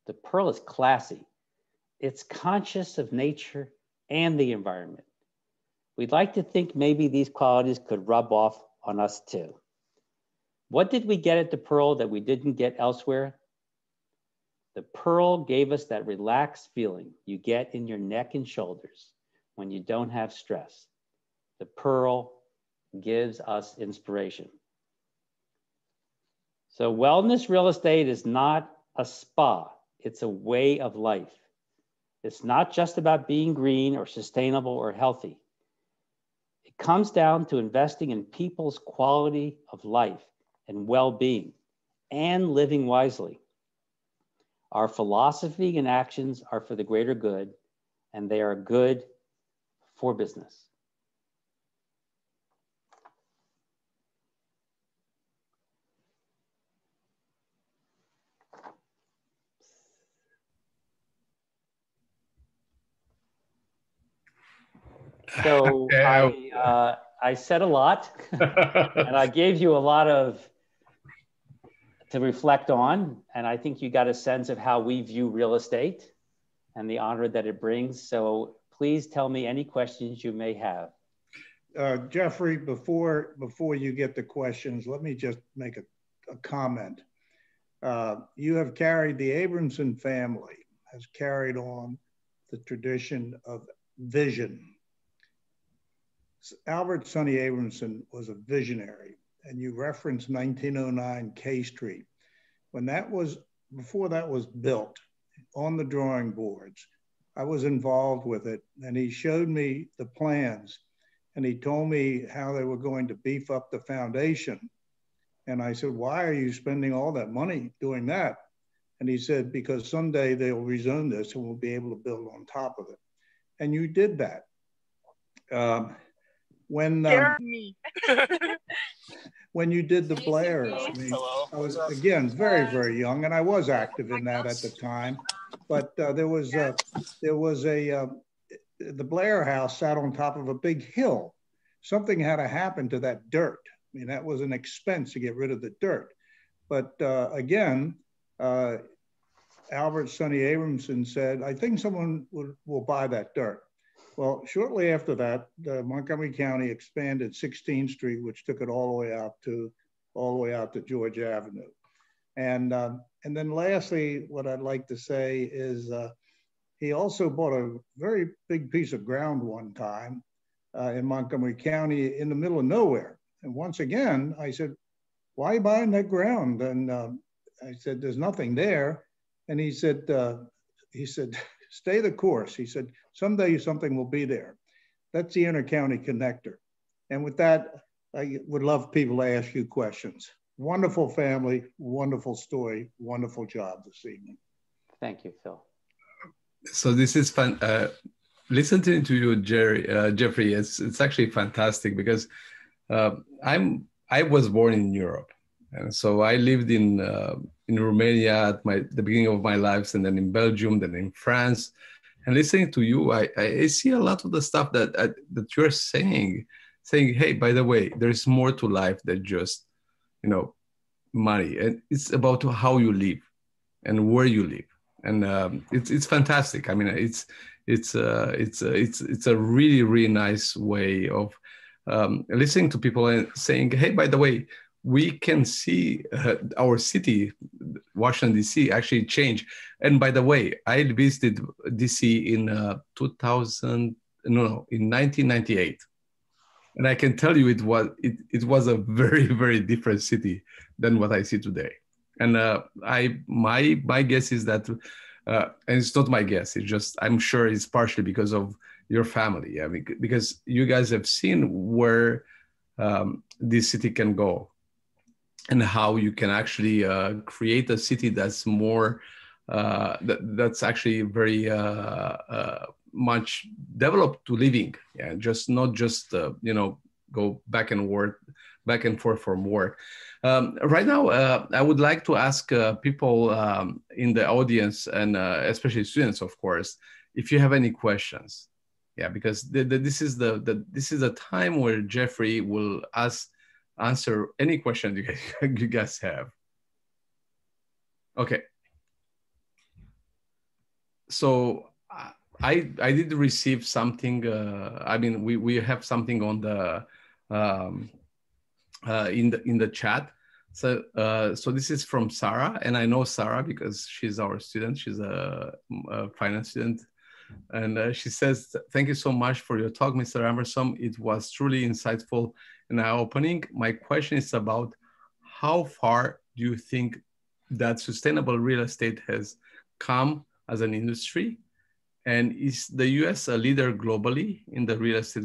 The Pearl is classy. It's conscious of nature and the environment. We'd like to think maybe these qualities could rub off on us too. What did we get at the Pearl that we didn't get elsewhere? The Pearl gave us that relaxed feeling you get in your neck and shoulders when you don't have stress. The Pearl gives us inspiration. So wellness real estate is not a spa, it's a way of life. It's not just about being green or sustainable or healthy. It comes down to investing in people's quality of life and well-being and living wisely. Our philosophy and actions are for the greater good, and they are good for business. So I said a lot, and I gave you a lot to reflect on, and I think you got a sense of how we view real estate and the honor that it brings. So please tell me any questions you may have. Jeffrey, before you get the questions, let me just make a comment. You have carried, the Abramson family has carried on the tradition of vision. Albert Sonny Abramson was a visionary, and you referenced 1909 K Street. When that was, before that was built on the drawing boards, I was involved with it, and he showed me the plans, and he told me how they were going to beef up the foundation. And I said, why are you spending all that money doing that? And he said, because someday they'll rezone this and we'll be able to build on top of it. And you did that. When you did the Blairs, I was, again, very, very young, and I was active in that at the time. But the Blair house sat on top of a big hill. Something had to happen to that dirt. I mean, that was an expense to get rid of the dirt. But again, Albert Sonny Abramson said, I think someone will buy that dirt. Well, shortly after that, Montgomery County expanded 16th Street, which took it all the way out to George Avenue. And then lastly, what I'd like to say is he also bought a very big piece of ground one time in Montgomery County in the middle of nowhere. And once again, I said, why buying that ground? And I said, there's nothing there. And he said, stay the course. He said, someday something will be there. That's the inter-county connector. And with that, I would love people to ask you questions. Wonderful family, wonderful story, wonderful job this evening. Thank you, Phil. So this is fun. Listening to you, Jeffrey, it's actually fantastic because I was born in Europe, and so I lived in Romania at the beginning of my life, and then in Belgium, then in France. And listening to you, I see a lot of the stuff that you're saying, hey, by the way, there's more to life than just, money. And it's about how you live and where you live. And it's fantastic. I mean, it's a really, really nice way of listening to people and saying, hey, by the way, we can see our city, Washington, D.C. actually change. And by the way, I visited D.C. in 1998. And I can tell you it was a very, very different city than what I see today. And my guess is that, and it's not my guess, it's just, I'm sure it's partially because of your family. I mean, because you guys have seen where this city can go and how you can actually create a city that's more, that's actually very much developed to living. Yeah, just not just, go back and forth from work. Right now, I would like to ask people in the audience and especially students, of course, if you have any questions. Yeah, because this is the time where Jeffrey will answer any question you guys have. Okay. So I did receive something. I mean, we have something on the in the chat. So this is from Sarah, and I know Sarah because she's our student. She's a finance student. And she says, thank you so much for your talk, Mr. Abramson. It was truly insightful and eye-opening. My question is about how far do you think that sustainable real estate has come as an industry? And is the US a leader globally in the real estate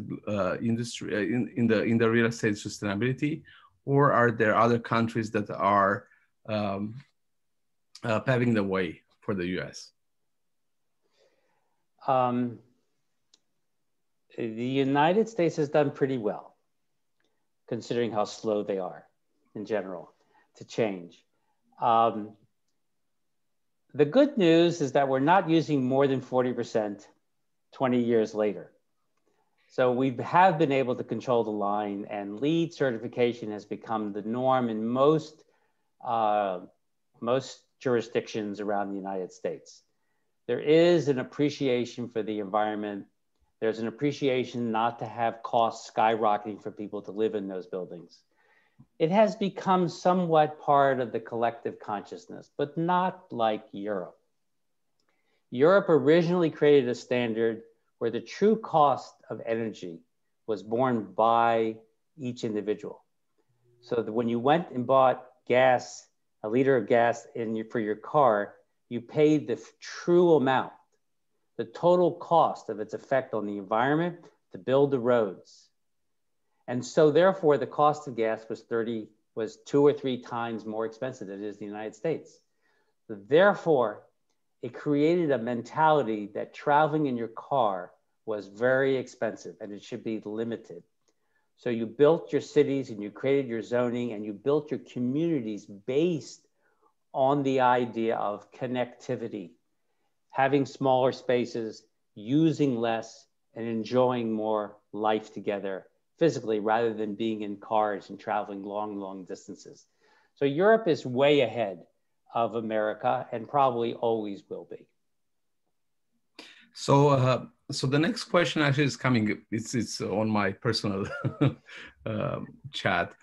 industry, in the real estate sustainability? Or are there other countries that are paving the way for the US? The United States has done pretty well, considering how slow they are in general to change. The good news is that we're not using more than 40% 20 years later. So we have been able to control the line, and LEED certification has become the norm in most jurisdictions around the United States. There is an appreciation for the environment. There's an appreciation not to have costs skyrocketing for people to live in those buildings. It has become somewhat part of the collective consciousness, but not like Europe. Europe originally created a standard where the true cost of energy was borne by each individual. So that when you went and bought gas, a liter of gas for your car, you paid the true amount, the total cost of its effect on the environment to build the roads. And so therefore the cost of gas was 2 or 3 times more expensive than it is in the United States. So therefore, it created a mentality that traveling in your car was very expensive and it should be limited. So you built your cities and you created your zoning and you built your communities based on the idea of connectivity, having smaller spaces, using less, and enjoying more life together physically rather than being in cars and traveling long, long distances. So Europe is way ahead of America and probably always will be. So, so the next question actually is coming. It's on my personal chat.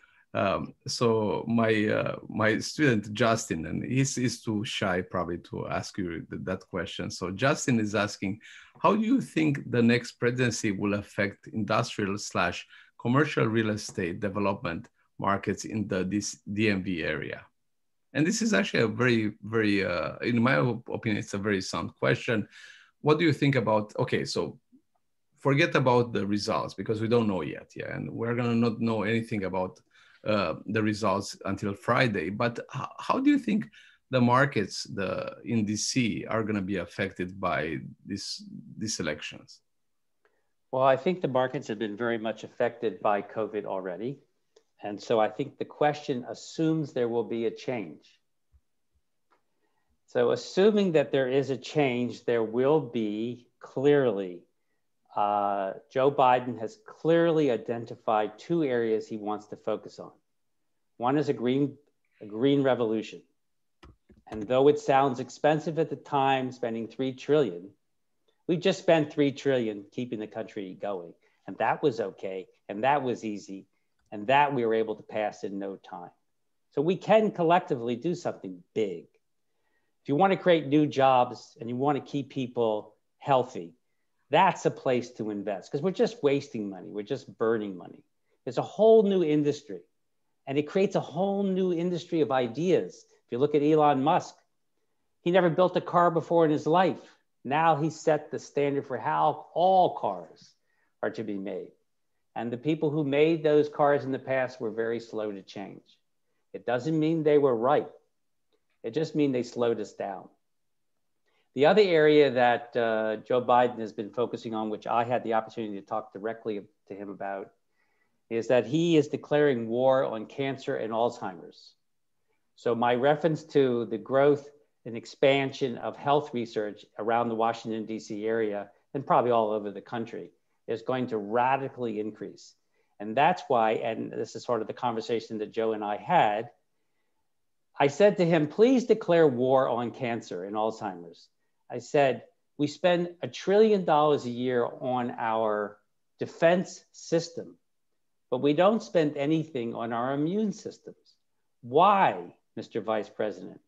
So my student Justin, and he's too shy probably to ask you that question. So Justin is asking, how do you think the next presidency will affect industrial/commercial real estate development markets in this DMV area? And this is actually a very, in my opinion, it's a very sound question. What do you think about? Okay, so forget about the results because we don't know yet, yeah, and we're gonna not know anything about the results until Friday. But how do you think the markets in DC are going to be affected by these elections? Well, I think the markets have been very much affected by COVID already. And so I think the question assumes there will be a change. So assuming that there is a change, there will be clearly, Joe Biden has clearly identified two areas he wants to focus on. One is a green revolution. And though it sounds expensive at the time, spending $3 trillion, we just spent $3 trillion keeping the country going. And that was okay. And that was easy. And that we were able to pass in no time. So we can collectively do something big. If you want to create new jobs and you want to keep people healthy, that's a place to invest because we're just wasting money. We're just burning money. There's a whole new industry and it creates a whole new industry of ideas. If you look at Elon Musk, he never built a car before in his life. Now he set the standard for how all cars are to be made. And the people who made those cars in the past were very slow to change. It doesn't mean they were right. It just means they slowed us down. The other area that Joe Biden has been focusing on, which I had the opportunity to talk directly to him about, is that he is declaring war on cancer and Alzheimer's. So my reference to the growth and expansion of health research around the Washington, D.C. area, and probably all over the country, is going to radically increase. And that's why, and this is sort of the conversation that Joe and I had, I said to him, please declare war on cancer and Alzheimer's. I said, we spend $1 trillion a year on our defense system, but we don't spend anything on our immune systems. Why, Mr. Vice President,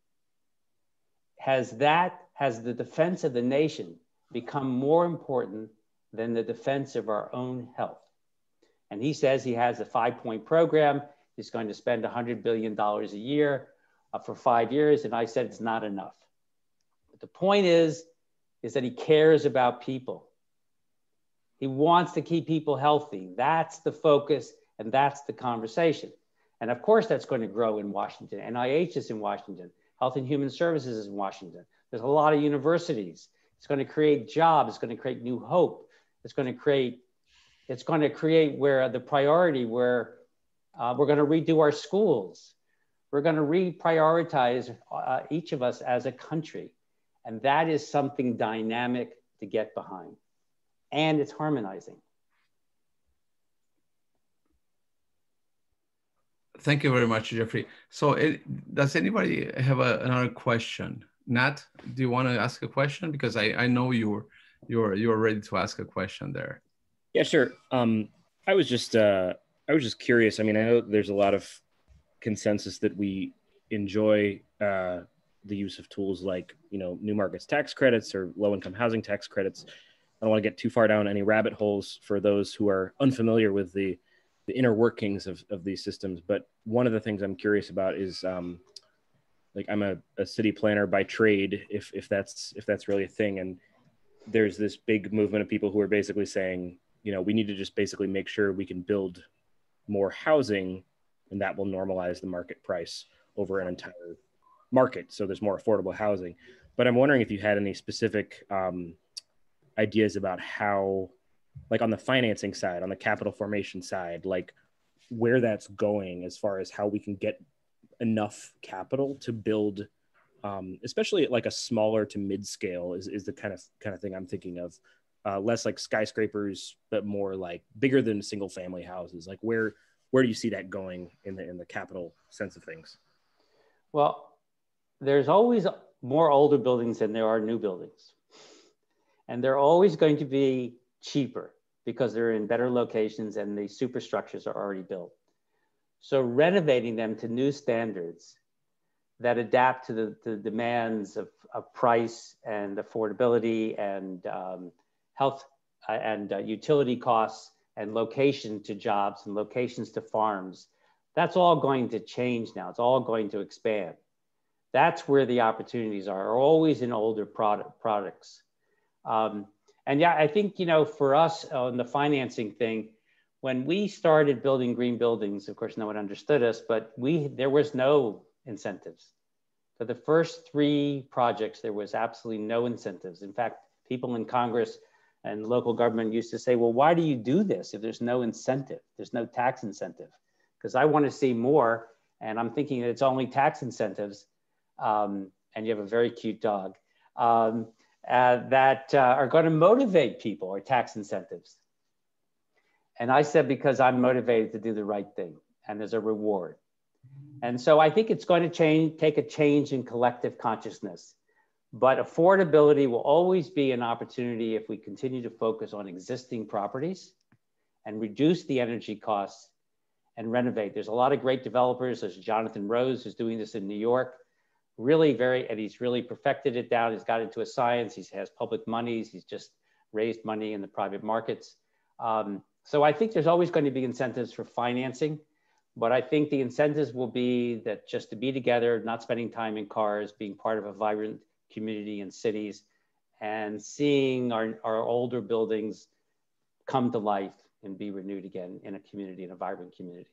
has the defense of the nation become more important than the defense of our own health? And he says he has a 5-point program. He's going to spend $100 billion a year for 5 years. And I said, it's not enough. But the point is that he cares about people. He wants to keep people healthy. That's the focus and that's the conversation. And of course, that's going to grow in Washington. NIH is in Washington. Health and Human Services is in Washington. There's a lot of universities. It's going to create jobs. It's going to create new hope. It's going to create where the priority where we're going to redo our schools. We're going to reprioritize each of us as a country. And that is something dynamic to get behind. And it's harmonizing. Thank you very much, Jeffrey. So does anybody have another question? Nat, do you want to ask a question? Because I know you're ready to ask a question there. Yeah, sure. I was just curious. I mean, I know there's a lot of consensus that we enjoy the use of tools like, new markets tax credits or low-income housing tax credits. I don't want to get too far down any rabbit holes for those who are unfamiliar with the inner workings of these systems. But one of the things I'm curious about is, like, I'm a city planner by trade, if that's really a thing. And there's this big movement of people who are basically saying, we need to just basically make sure we can build more housing, and that will normalize the market price over an entire market. So there's more affordable housing. But I'm wondering if you had any specific ideas about how, like on the financing side, on the capital formation side, like where that's going as far as how we can get enough capital to build, especially at like a smaller to mid-scale is the kind of thing I'm thinking of. Less like skyscrapers, but more like bigger than single family houses. Like where do you see that going in the capital sense of things? Well, there's always more older buildings than there are new buildings. And they're always going to be cheaper because they're in better locations and the superstructures are already built. So renovating them to new standards that adapt to the demands of price and affordability and health and utility costs and location to jobs and locations to farms, that's all going to change now. It's all going to expand. That's where the opportunities are always in older products. And yeah, I think, you know, for us on the financing thing, when we started building green buildings, of course, no one understood us, but there was no incentives. For the first 3 projects, there was absolutely no incentives. In fact, people in Congress and local government used to say, well, why do you do this if there's no incentive? There's no tax incentive. Because I want to see more, and I'm thinking that it's only tax incentives, and you have a very cute dog, that are going to motivate people, or tax incentives. And I said, because I'm motivated to do the right thing, and there's a reward. And so I think it's going to take a change in collective consciousness. But affordability will always be an opportunity if we continue to focus on existing properties and reduce the energy costs and renovate. There's a lot of great developers. There's Jonathan Rose, who's doing this in New York. And he's really perfected it down. He's got into a science. He has public monies. He's just raised money in the private markets. So I think there's always going to be incentives for financing, but I think the incentives will be that just to be together, not spending time in cars, being part of a vibrant community in cities, and seeing our older buildings come to life and be renewed again in a community, in a vibrant community.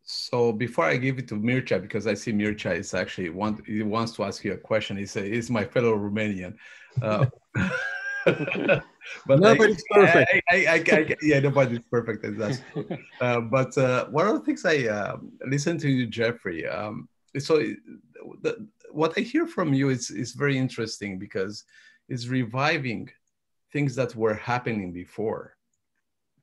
So before I give it to Mircea, because I see Mircea is actually he wants to ask you a question. He's my fellow Romanian. But nobody's perfect. Yeah, nobody's perfect. But one of the things I listened to you, Jeffrey. What I hear from you is very interesting, because it's reviving things that were happening before.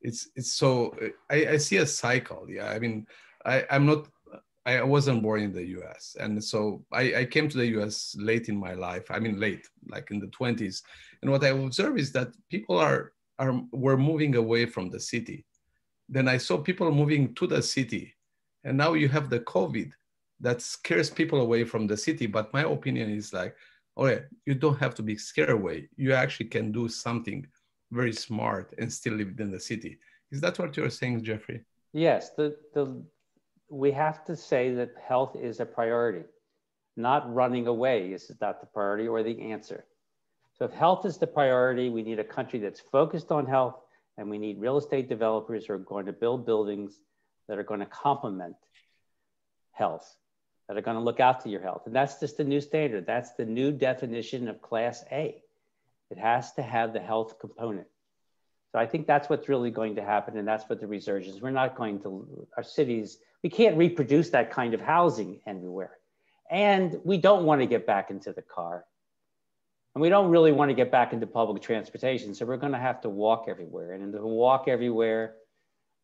It's so I see a cycle. Yeah, I mean, I wasn't born in the US. And so I came to the US late in my life. I mean, late, like in the 20s. And what I observe is that people were moving away from the city. Then I saw people moving to the city. And now you have the COVID that scares people away from the city. But my opinion is like, oh yeah, you don't have to be scared away. You actually can do something very smart and still live in the city. Is that what you're saying, Jeffrey? Yes, we have to say that health is a priority. Not running away is not the priority or the answer. So if health is the priority, we need a country that's focused on health, and we need real estate developers who are going to build buildings that are going to complement health, that are going to look out to your health. And that's just the new standard. That's the new definition of Class A. It has to have the health component. So I think that's what's really going to happen, and that's what the resurgence. We're not going to, our cities, we can't reproduce that kind of housing everywhere. And we don't want to get back into the car. And we don't really want to get back into public transportation. So we're going to have to walk everywhere. And to walk everywhere,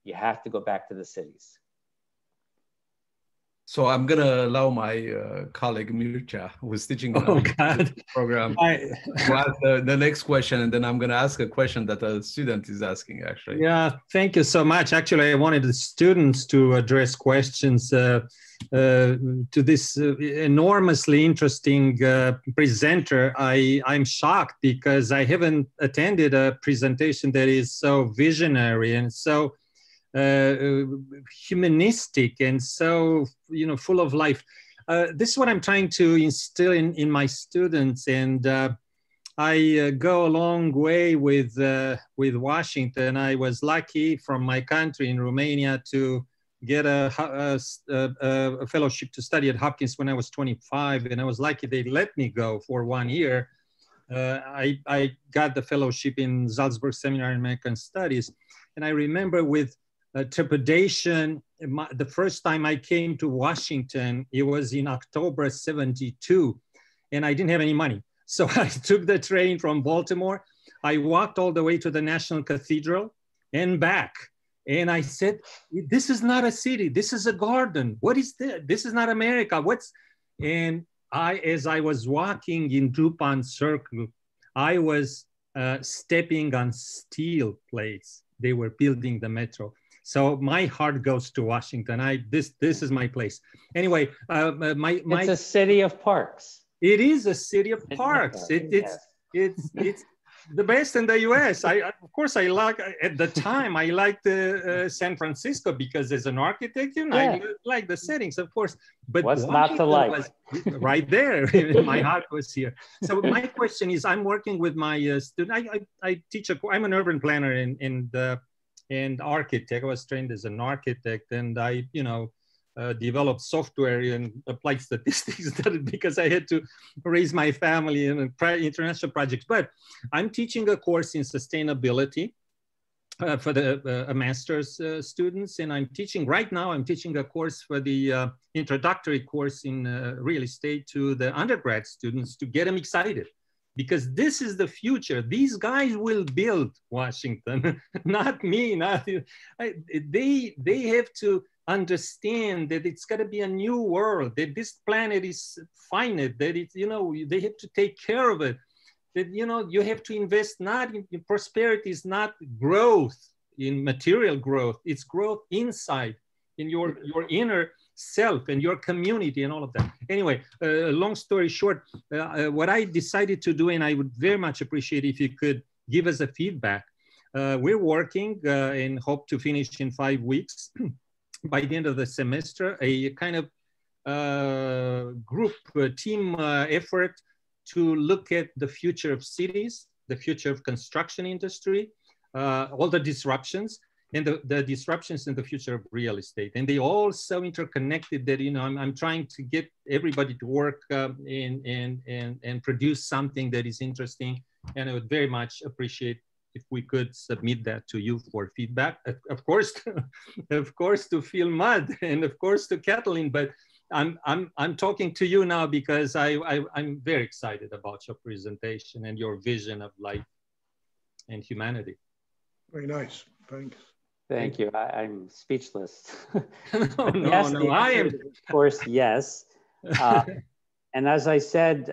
you have to go back to the cities. So I'm going to allow my colleague Mircea, who is teaching the program, to ask the next question. And then I'm going to ask a question that a student is asking, actually. Yeah, thank you so much. Actually, I wanted the students to address questions to this enormously interesting presenter. I'm shocked because I haven't attended a presentation that is so visionary and so humanistic and so, full of life. This is what I'm trying to instill in my students, and I go a long way with Washington. I was lucky from my country in Romania to get a fellowship to study at Hopkins when I was 25, and I was lucky they let me go for 1 year. I got the fellowship in Salzburg Seminary in American Studies, and I remember with trepidation, the first time I came to Washington, it was in October 72, and I didn't have any money. So I took the train from Baltimore. I walked all the way to the National Cathedral and back. And I said, this is not a city. This is a garden. What is this? This is not America. And as I was walking in DuPont Circle, I was stepping on steel plates. They were building the metro. So my heart goes to Washington. This is my place. Anyway, it's a city of parks. It is a city of parks. It's the best in the U.S. Of course, I like, at the time, I liked San Francisco because as an architect, you know, I like the settings, of course. But what's Washington not to like? was right there. My heart was here. So my question is, I'm working with my student. I teach, I'm an urban planner and architect. I was trained as an architect, and I, you know, developed software and applied statistics because I had to raise my family in international projects. But I'm teaching a course in sustainability for the master's students. And I'm teaching a course for the introductory course in real estate to the undergrad students to get them excited. Because this is the future. These guys will build Washington, not me. They have to understand that it's got to be a new world, that this planet is finite, that it's, you know, they have to take care of it, that, you know, you have to invest not in prosperity, is not growth in material growth, it's growth inside in your inner self and your community and all of that. Anyway, long story short, what I decided to do, and I would very much appreciate if you could give us a feedback. We're working and hope to finish in 5 weeks. By the end of the semester, a kind of team effort to look at the future of cities, the future of construction industry, all the disruptions, and the disruptions in the future of real estate. And they all so interconnected that, you know, I'm trying to get everybody to work and produce something that is interesting. And I would very much appreciate if we could submit that to you for feedback, of course, of course to Phil Mudd and of course to Kathleen, but I'm talking to you now because I'm very excited about your presentation and your vision of life and humanity. Very nice, thanks. Thank you. I'm speechless. No, yes, no, I am. Of course, yes. And as I said,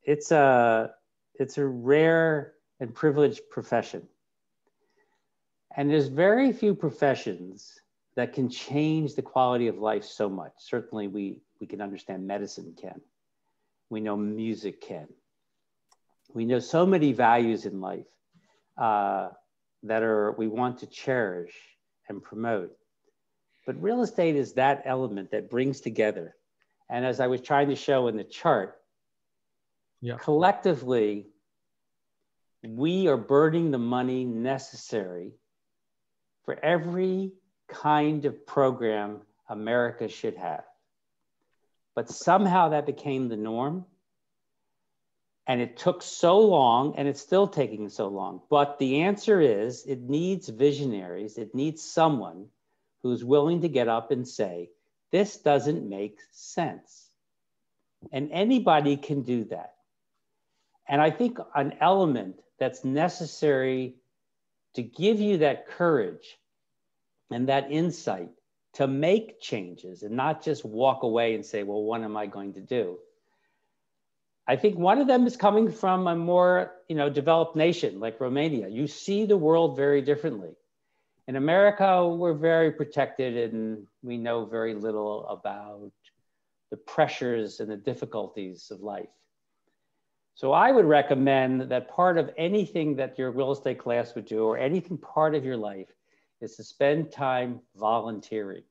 it's a rare and privileged profession. And there's very few professions that can change the quality of life so much. Certainly we can understand medicine can. We know music can. We know so many values in life that we want to cherish and promote. But real estate is that element that brings together. And as I was trying to show in the chart, collectively, we are burning the money necessary for every kind of program America should have. But somehow that became the norm. And it took so long, and it's still taking so long. But the answer is, it needs visionaries. It needs someone who's willing to get up and say, this doesn't make sense. And anybody can do that. And I think an element that's necessary to give you that courage and that insight to make changes and not just walk away and say, well, what am I going to do? I think one of them is coming from a more, developed nation like Romania. You see the world very differently. In America, we're very protected and we know very little about the pressures and the difficulties of life. So I would recommend that part of anything that your real estate class would do or anything part of your life is to spend time volunteering.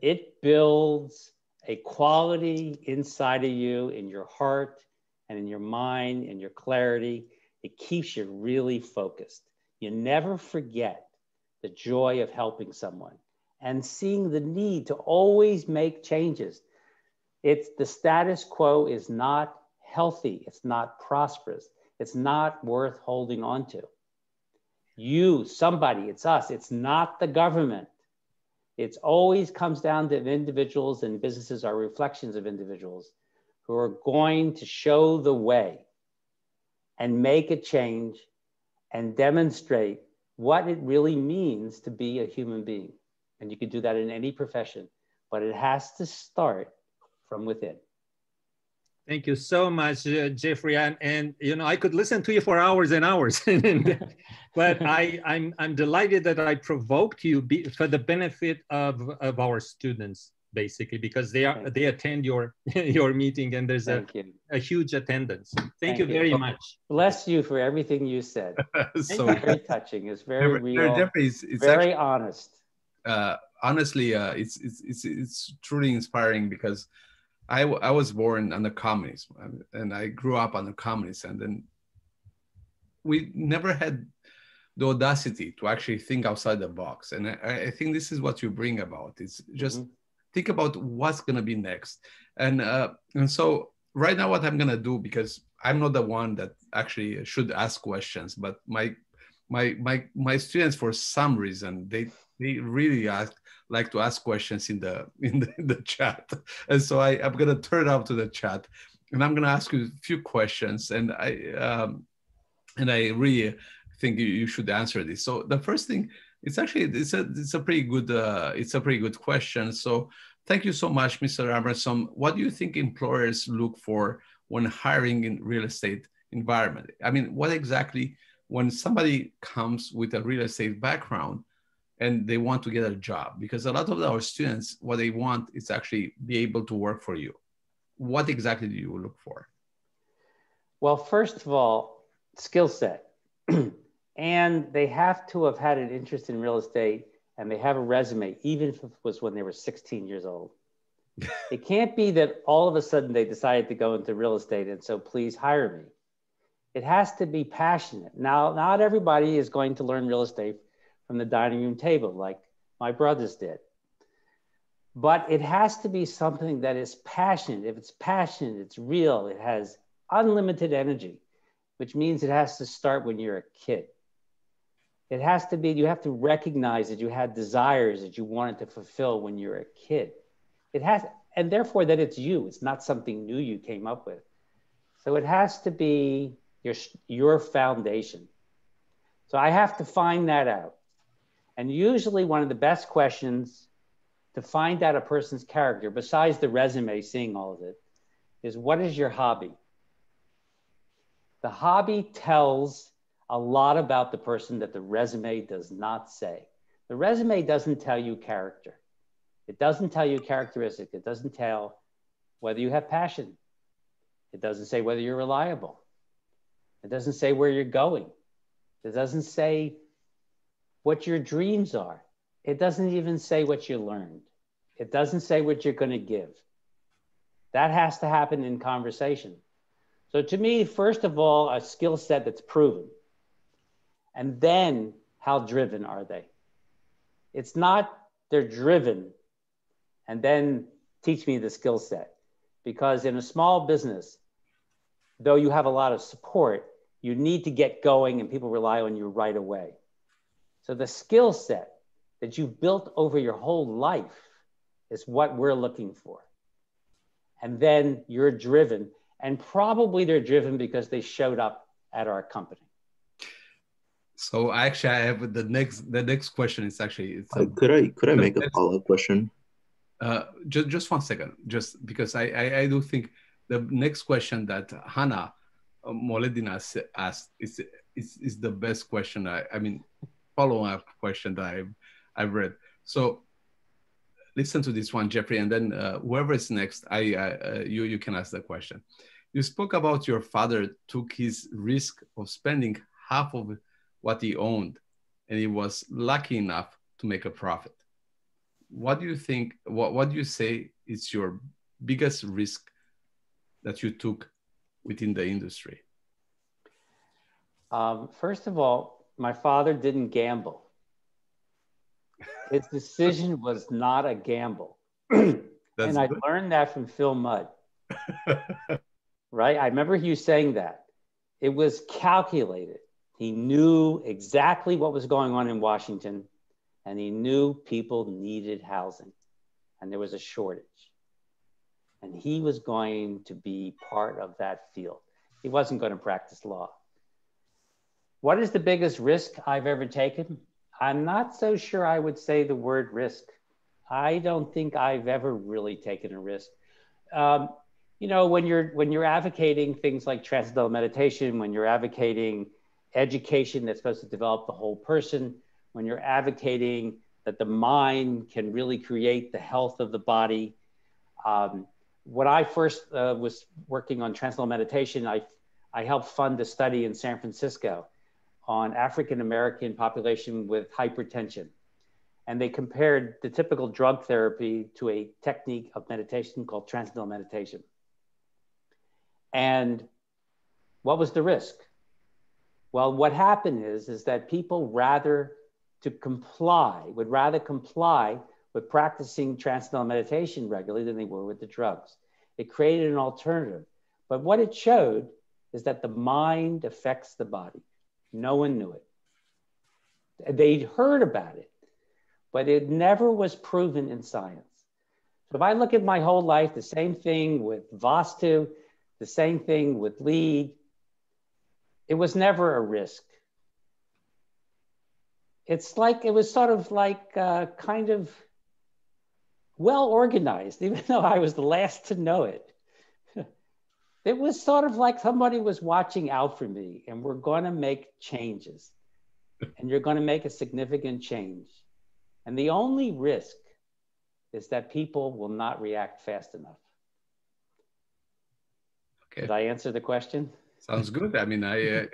It builds a quality inside of you, in your heart and in your mind and your clarity. It keeps you really focused. You never forget the joy of helping someone and seeing the need to always make changes. It's the status quo is not healthy. It's not prosperous. It's not worth holding on to. You, somebody, it's us. It's not the government. It always comes down to individuals, and businesses are reflections of individuals who are going to show the way and make a change and demonstrate what it really means to be a human being. And you can do that in any profession, but it has to start from within. Thank you so much, Jeffrey. And you know, I could listen to you for hours and hours, but I'm delighted that I provoked you for the benefit of our students, basically, because they attend your your meeting, and there's a huge attendance. Thank you very much. Bless you for everything you said. So very touching. It's very real. Jeffrey, it's very actually, honest. Honestly, it's truly inspiring because I was born under communism, and I grew up under communism, and then we never had the audacity to actually think outside the box. And I think this is what you bring about. It's just think about what's going to be next. And so right now what I'm going to do, because I'm not the one that actually should ask questions, but my students, for some reason, they really like to ask questions in the chat. And so I'm going to turn out to the chat, and I'm going to ask you a few questions. And I really think you should answer this. So the first thing, it's a pretty good question. So thank you so much, Mr. Abramson. What do you think employers look for when hiring in real estate environment? I mean, what exactly, when somebody comes with a real estate background and they want to get a job, because a lot of our students, what they want is actually be able to work for you. What exactly do you look for? Well, first of all, skill set. And they have to have had an interest in real estate, and they have a resume, even if it was when they were 16 years old. It can't be that all of a sudden they decided to go into real estate, and so please hire me. It has to be passionate. Now, not everybody is going to learn real estate from the dining room table like my brothers did. But it has to be something that is passionate. If it's passionate, it's real, it has unlimited energy, which means it has to start when you're a kid. It has to be, you have to recognize that you had desires that you wanted to fulfill when you're a kid. It has, and therefore that it's you. It's not something new you came up with. So it has to be your foundation. So I have to find that out. And usually one of the best questions to find out a person's character, besides the resume, seeing all of it, is what is your hobby? The hobby tells a lot about the person that the resume does not say. The resume doesn't tell you character. It doesn't tell you characteristic. It doesn't tell whether you have passion. It doesn't say whether you're reliable. It doesn't say where you're going. It doesn't say what your dreams are. It doesn't even say what you learned. It doesn't say what you're going to give. That has to happen in conversation. So to me, first of all, a skill set that's proven. And then how driven are they? It's not they're driven and then teach me the skill set. Because in a small business, though you have a lot of support, you need to get going and people rely on you right away. So the skill set that you've built over your whole life is what we're looking for. And then you're driven, and probably they're driven because they showed up at our company. So actually, I have the next question is actually. Could I make a follow-up question? Just 1 second, just because I do think the next question that Hannah Moledina asked is the best question. I mean, follow-up question that I've read. So listen to this one, Jeffrey, and then whoever is next, you can ask the question. You spoke about your father took his risk of spending half of what he owned, and he was lucky enough to make a profit. What do you think, what do you say is your biggest risk that you took within the industry? First of all, my father didn't gamble. His decision was not a gamble. And I learned that from Phil Mudd. Right? I remember you saying that. It was calculated. He knew exactly what was going on in Washington, and he knew people needed housing, and there was a shortage. And he was going to be part of that field. He wasn't going to practice law. What is the biggest risk I've ever taken? I'm not so sure I would say the word risk. I don't think I've ever really taken a risk. you know, when you're advocating things like transcendental meditation, when you're advocating education that's supposed to develop the whole person, when you're advocating that the mind can really create the health of the body. When I first was working on transcendental meditation, I helped fund a study in San Francisco on African-American population with hypertension. And they compared the typical drug therapy to a technique of meditation called transcendental meditation. And what was the risk? Well, what happened is that people would rather comply with practicing transcendental meditation regularly than they were with the drugs. It created an alternative. But what it showed is that the mind affects the body. No one knew it. They'd heard about it, but it never was proven in science. So if I look at my whole life, the same thing with Vastu, the same thing with lead, it was never a risk. It's like, it was sort of like kind of well organized, even though I was the last to know it. It was sort of like somebody was watching out for me, and we're going to make changes, and you're going to make a significant change. And the only risk is that people will not react fast enough. Okay. Did I answer the question? Sounds good. I mean,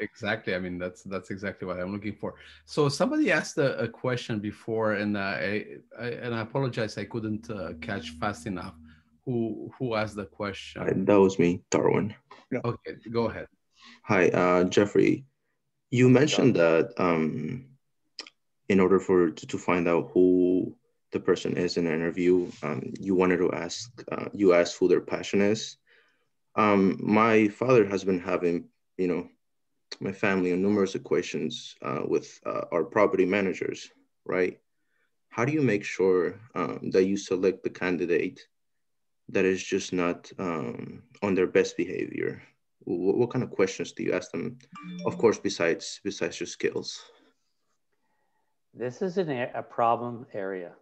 exactly. I mean, that's exactly what I'm looking for. So somebody asked a question before, and I apologize, I couldn't catch fast enough. Who asked the question? That was me, Darwin. Yeah. Okay, go ahead. Hi, Jeffrey. You mentioned that in order to find out who the person is in an interview, you wanted to ask, you asked who their passion is. My father has been having, my family on numerous occasions with our property managers, right? How do you make sure that you select the candidate that is just not on their best behavior? What kind of questions do you ask them? Of course, besides your skills. This is a problem area.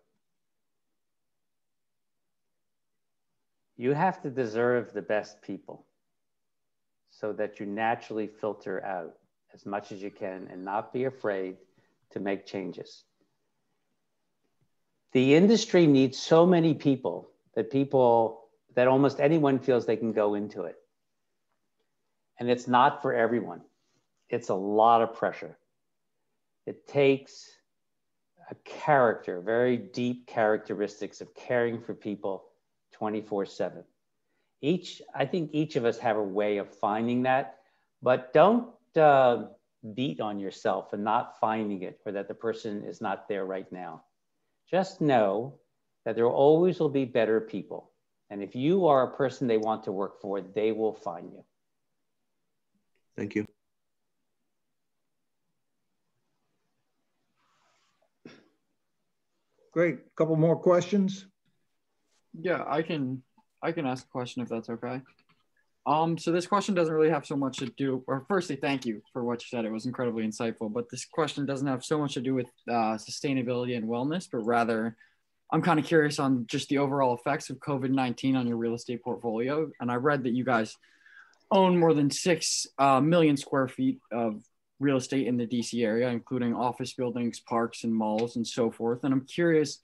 You have to deserve the best people so that you naturally filter out as much as you can and not be afraid to make changes. The industry needs so many people that almost anyone feels they can go into it. And it's not for everyone. It's a lot of pressure. It takes a character, very deep characteristics of caring for people 24/7. I think each of us have a way of finding that, but don't beat on yourself for not finding it or that the person is not there right now. Just know that there always will be better people. And if you are a person they want to work for, they will find you. Thank you. Great. A couple more questions. Yeah, I can ask a question if that's okay. So this question doesn't really have so much to do, or firstly, thank you for what you said. It was incredibly insightful, but this question doesn't have so much to do with sustainability and wellness, but rather I'm kind of curious on just the overall effects of COVID-19 on your real estate portfolio. And I read that you guys own more than 6 million square feet of real estate in the DC area, including office buildings, parks, and malls, and so forth. And I'm curious,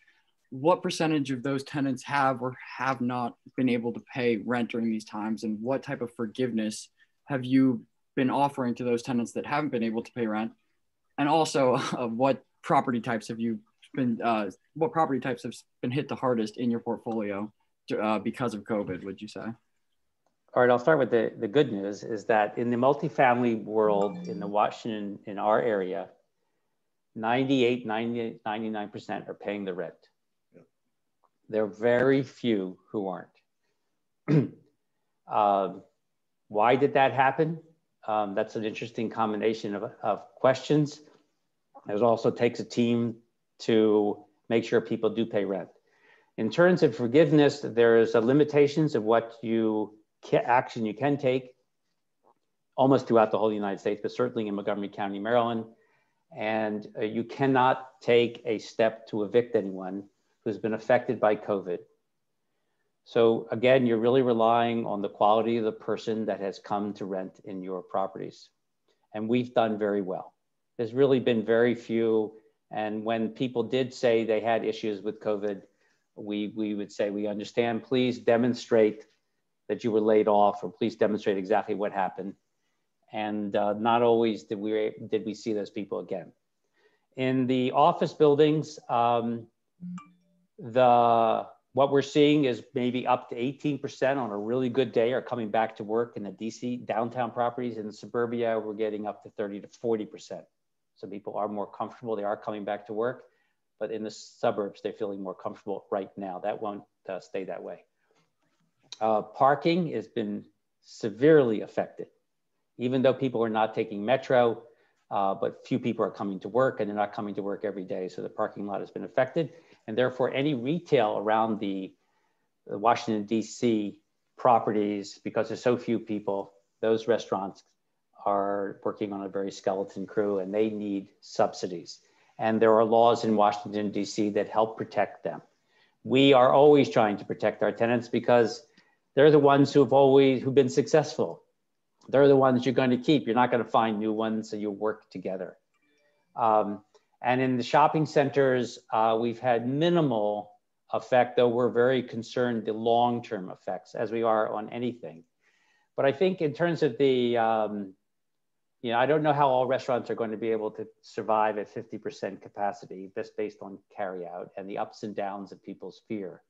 what percentage of those tenants have or have not been able to pay rent during these times? And what type of forgiveness have you been offering to those tenants that haven't been able to pay rent? And also, what property types have been hit the hardest in your portfolio because of COVID, would you say? All right, I'll start with the good news is that in the multifamily world in Washington, in our area, 98, 90, 99% are paying the rent. Yeah. There are very few who aren't. Why did that happen? That's an interesting combination of questions. It also takes a team to make sure people do pay rent. In terms of forgiveness, there's limitations of what action you can take almost throughout the whole United States, but certainly in Montgomery County, Maryland. And you cannot take a step to evict anyone who's been affected by COVID. So again, you're really relying on the quality of the person that has come to rent in your properties. And we've done very well. There's really been very few. And when people did say they had issues with COVID, we would say, we understand, please demonstrate that you were laid off, or please demonstrate exactly what happened. And not always did we see those people again. In the office buildings, what we're seeing is maybe up to 18% on a really good day are coming back to work in the DC downtown properties. In the suburbia, we're getting up to 30 to 40%. So people are more comfortable, they are coming back to work, but in the suburbs, they're feeling more comfortable right now. That won't stay that way. Parking has been severely affected. Even though people are not taking Metro, but few people are coming to work, and they're not coming to work every day. So the parking lot has been affected. And therefore any retail around the Washington, DC properties, because there's so few people, those restaurants are working on a very skeleton crew, and they need subsidies. And there are laws in Washington, DC that help protect them. We are always trying to protect our tenants because they're the ones who've been successful. They're the ones you're going to keep. You're not going to find new ones, so you work together. And in the shopping centers, we've had minimal effect, though we're very concerned the long-term effects, as we are on anything. But I think in terms of the, I don't know how all restaurants are going to be able to survive at 50% capacity, just based on carryout and the ups and downs of people's fear.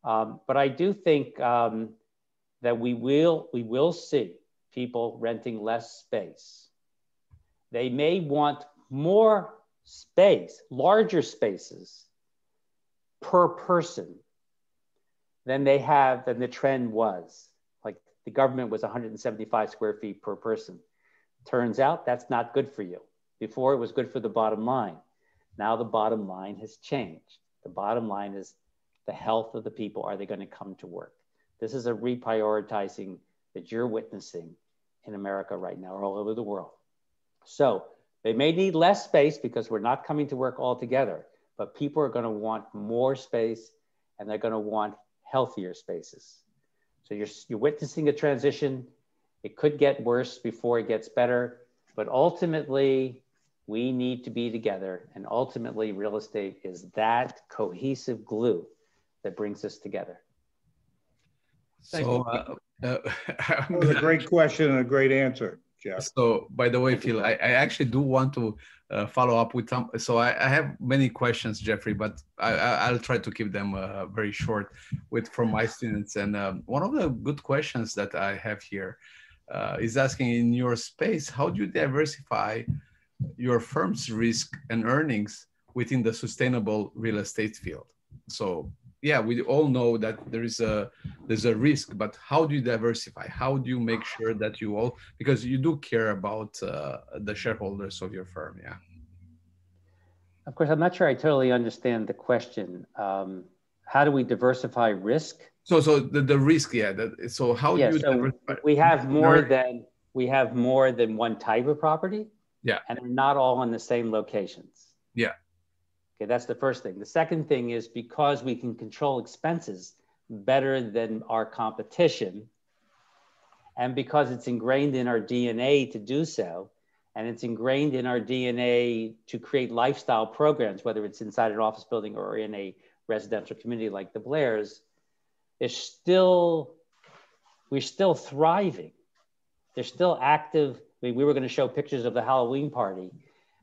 But I do think that we will see people renting less space. They may want more space, larger spaces per person than the trend was. Like the government was 175 square feet per person. Turns out that's not good for you. Before it was good for the bottom line. Now the bottom line has changed. The bottom line is the health of the people. Are they going to come to work? This is a reprioritizing that you're witnessing in America right now, or all over the world. So they may need less space because we're not coming to work all together, but people are going to want more space, and they're going to want healthier spaces. So you're witnessing a transition. It could get worse before it gets better, but ultimately we need to be together. And ultimately real estate is that cohesive glue that brings us together. So that was a great question and a great answer, Jeff. So by the way, Phil, I actually do want to follow up with some. So I have many questions, Jeffrey, but I'll try to keep them very short from my students. And one of the good questions that I have here is asking, in your space, how do you diversify your firm's risk and earnings within the sustainable real estate field? So yeah, we all know that there's a risk, but how do you diversify? How do you make sure that you all, because you do care about the shareholders of your firm, yeah? Of course, I'm not sure I totally understand the question. How do we diversify risk? So the risk, yeah. So how do you diversify? We have more than one type of property. Yeah. And they're not all in the same locations. Yeah. Okay, that's the first thing. The second thing is, because we can control expenses better than our competition, and because it's ingrained in our DNA to do so, and it's ingrained in our DNA to create lifestyle programs, whether it's inside an office building or in a residential community like the Blairs, we're still thriving. They're still active. I mean, we were going to show pictures of the Halloween party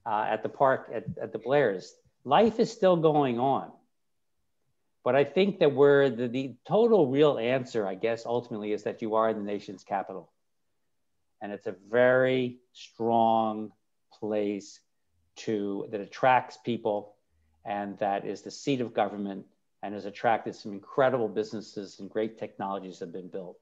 at the park at the Blairs. Life is still going on. But I think that the total real answer, I guess, ultimately, is that you are in the nation's capital. And it's a very strong place that attracts people, and that is the seat of government, and has attracted some incredible businesses and great technologies have been built.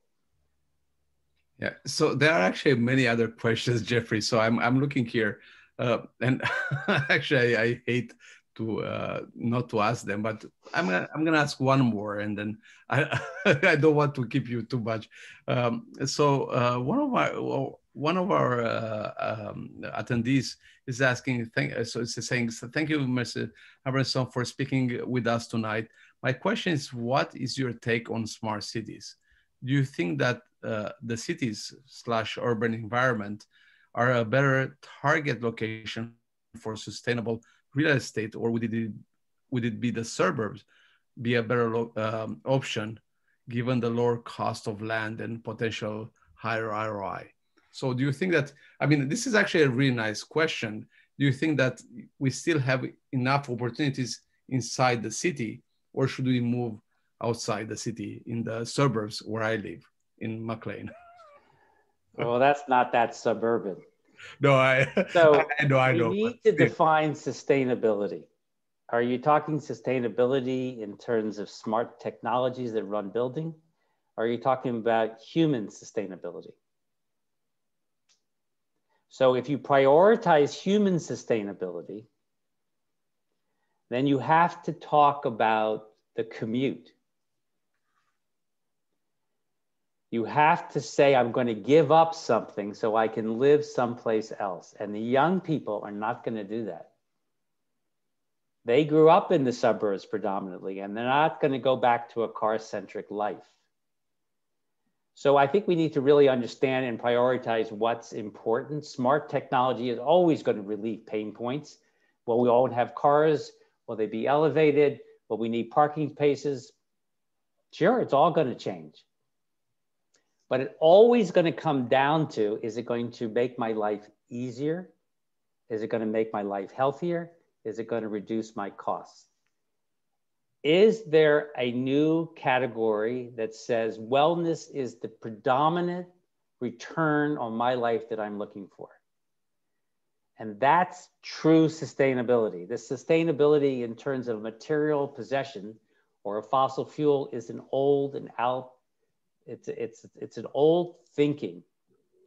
Yeah, so there are actually many other questions, Jeffrey. So I'm looking here, and actually I hate to not to ask them, but I'm gonna ask one more, and then I don't want to keep you too much. So one of our attendees is asking, so it's saying, so thank you, Mr. Abramson, for speaking with us tonight. My question is, what is your take on smart cities? Do you think that the cities / urban environment are a better target location for sustainable real estate, or would it be the suburbs be a better option given the lower cost of land and potential higher ROI? So do you think that, I mean, this is actually a really nice question. Do you think that we still have enough opportunities inside the city, or should we move outside the city in the suburbs where I live in McLean? Well, that's not that suburban. No, I know. We need to define sustainability. Are you talking sustainability in terms of smart technologies that run building? Or are you talking about human sustainability? So if you prioritize human sustainability, then you have to talk about the commute. You have to say, I'm going to give up something so I can live someplace else. And the young people are not going to do that. They grew up in the suburbs predominantly, and they're not going to go back to a car-centric life. So I think we need to really understand and prioritize what's important. Smart technology is always going to relieve pain points. Will we all have cars? Will they be elevated? Will we need parking spaces? Sure, it's all going to change. But it's always going to come down to, is it going to make my life easier? Is it going to make my life healthier? Is it going to reduce my costs? Is there a new category that says wellness is the predominant return on my life that I'm looking for? And that's true sustainability. The sustainability in terms of material possession or a fossil fuel is an old and out. It's an old thinking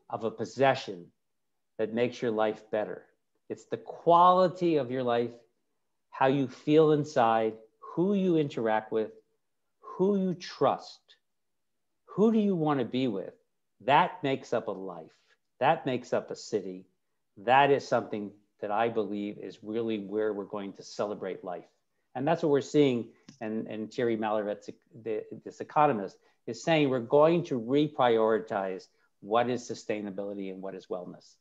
of a possession that makes your life better. It's the quality of your life, how you feel inside, who you interact with, who you trust, who do you want to be with. That makes up a life. That makes up a city. That is something that I believe is really where we're going to celebrate life. And that's what we're seeing. And Thierry Malaret, this economist, is saying we're going to reprioritize what is sustainability and what is wellness.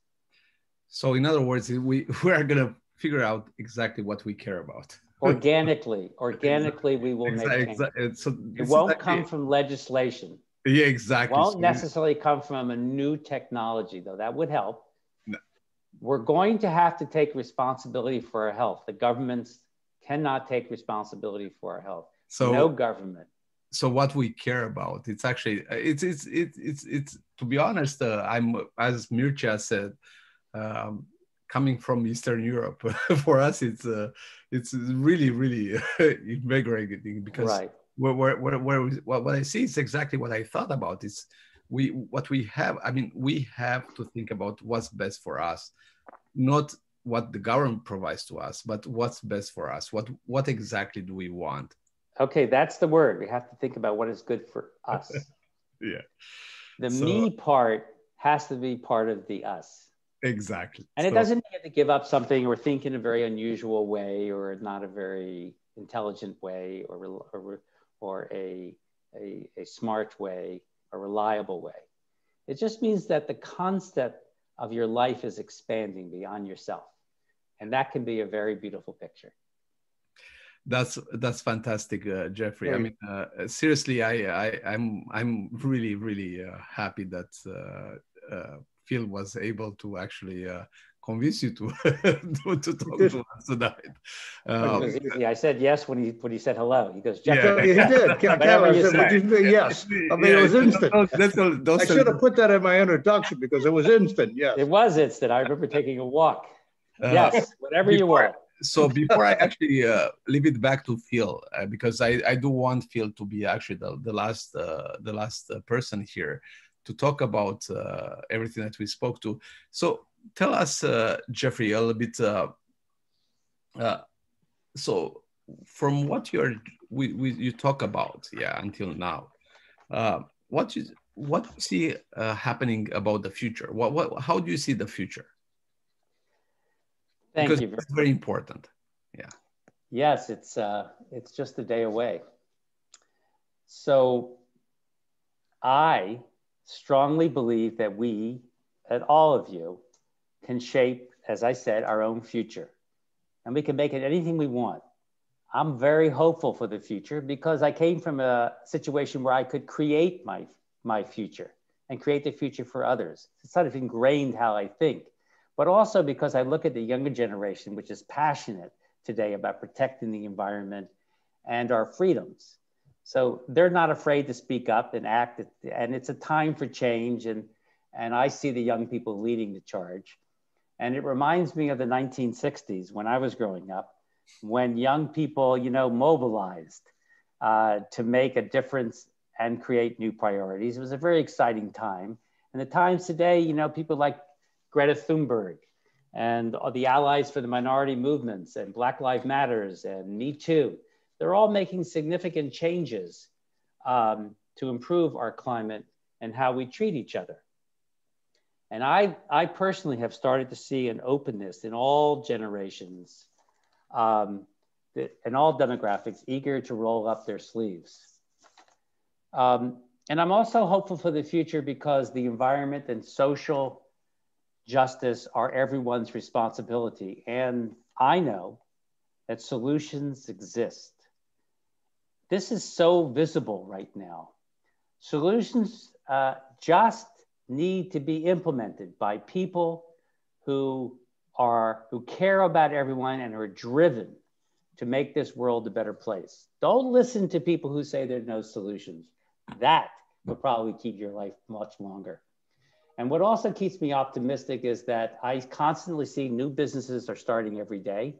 So in other words, we are going to figure out exactly what we care about. Organically, we will make change. It won't come from legislation. Yeah, exactly. It won't necessarily come from a new technology, though. That would help. No. We're going to have to take responsibility for our health. The governments cannot take responsibility for our health. So no government. So what we care about, it's actually, it's to be honest, I'm, as Mircea said, coming from Eastern Europe, for us, it's really, really invigorating, because right. What I see is exactly what I thought about. It's what we have. I mean, we have to think about what's best for us, not what the government provides to us, but what's best for us. What exactly do we want? Okay, that's the word. We have to think about what is good for us. Yeah. The me part has to be part of the us. Exactly. And it doesn't mean you have to give up something or think in a very unusual way or not a very intelligent way or a smart way, a reliable way. It just means that the concept of your life is expanding beyond yourself. And that can be a very beautiful picture. That's fantastic, Jeffrey. I mean, seriously, I'm really, really happy that Phil was able to actually convince you to talk to us tonight. It was easy. I said yes when he said hello. He goes, Jeffrey. Yeah, he did. Yes. I mean, it was instant. I should have put that in my introduction because it was instant. Yes. It was instant. I remember taking a walk. Yes, whatever you want. So before I actually leave it back to Phil, because I do want Phil to be actually the last person here to talk about everything that we spoke to. So tell us, Jeffrey, a little bit. So from what you talk about, until now, what what do you see happening about the future? How do you see the future? Thank you. It's very important. Yeah. Yes, it's just a day away. So I strongly believe that we, that all of you, can shape, as I said, our own future. And we can make it anything we want. I'm very hopeful for the future because I came from a situation where I could create my future and create the future for others. It's sort of ingrained how I think, but also because I look at the younger generation, which is passionate today about protecting the environment and our freedoms. So they're not afraid to speak up and act, and it's a time for change. And I see the young people leading the charge. And it reminds me of the 1960s when I was growing up, when young people, mobilized to make a difference and create new priorities. It was a very exciting time. And the times today, people like Greta Thunberg and the allies for the minority movements and Black Lives Matters and Me Too, they're all making significant changes to improve our climate and how we treat each other. And I personally have started to see an openness in all generations, and all demographics, eager to roll up their sleeves. And I'm also hopeful for the future because the environment and social justice are everyone's responsibility. And I know that solutions exist. This is so visible right now. Solutions just need to be implemented by people who care about everyone and are driven to make this world a better place. Don't listen to people who say there are no solutions. That will probably keep your life much longer. And what also keeps me optimistic is that I constantly see new businesses are starting every day.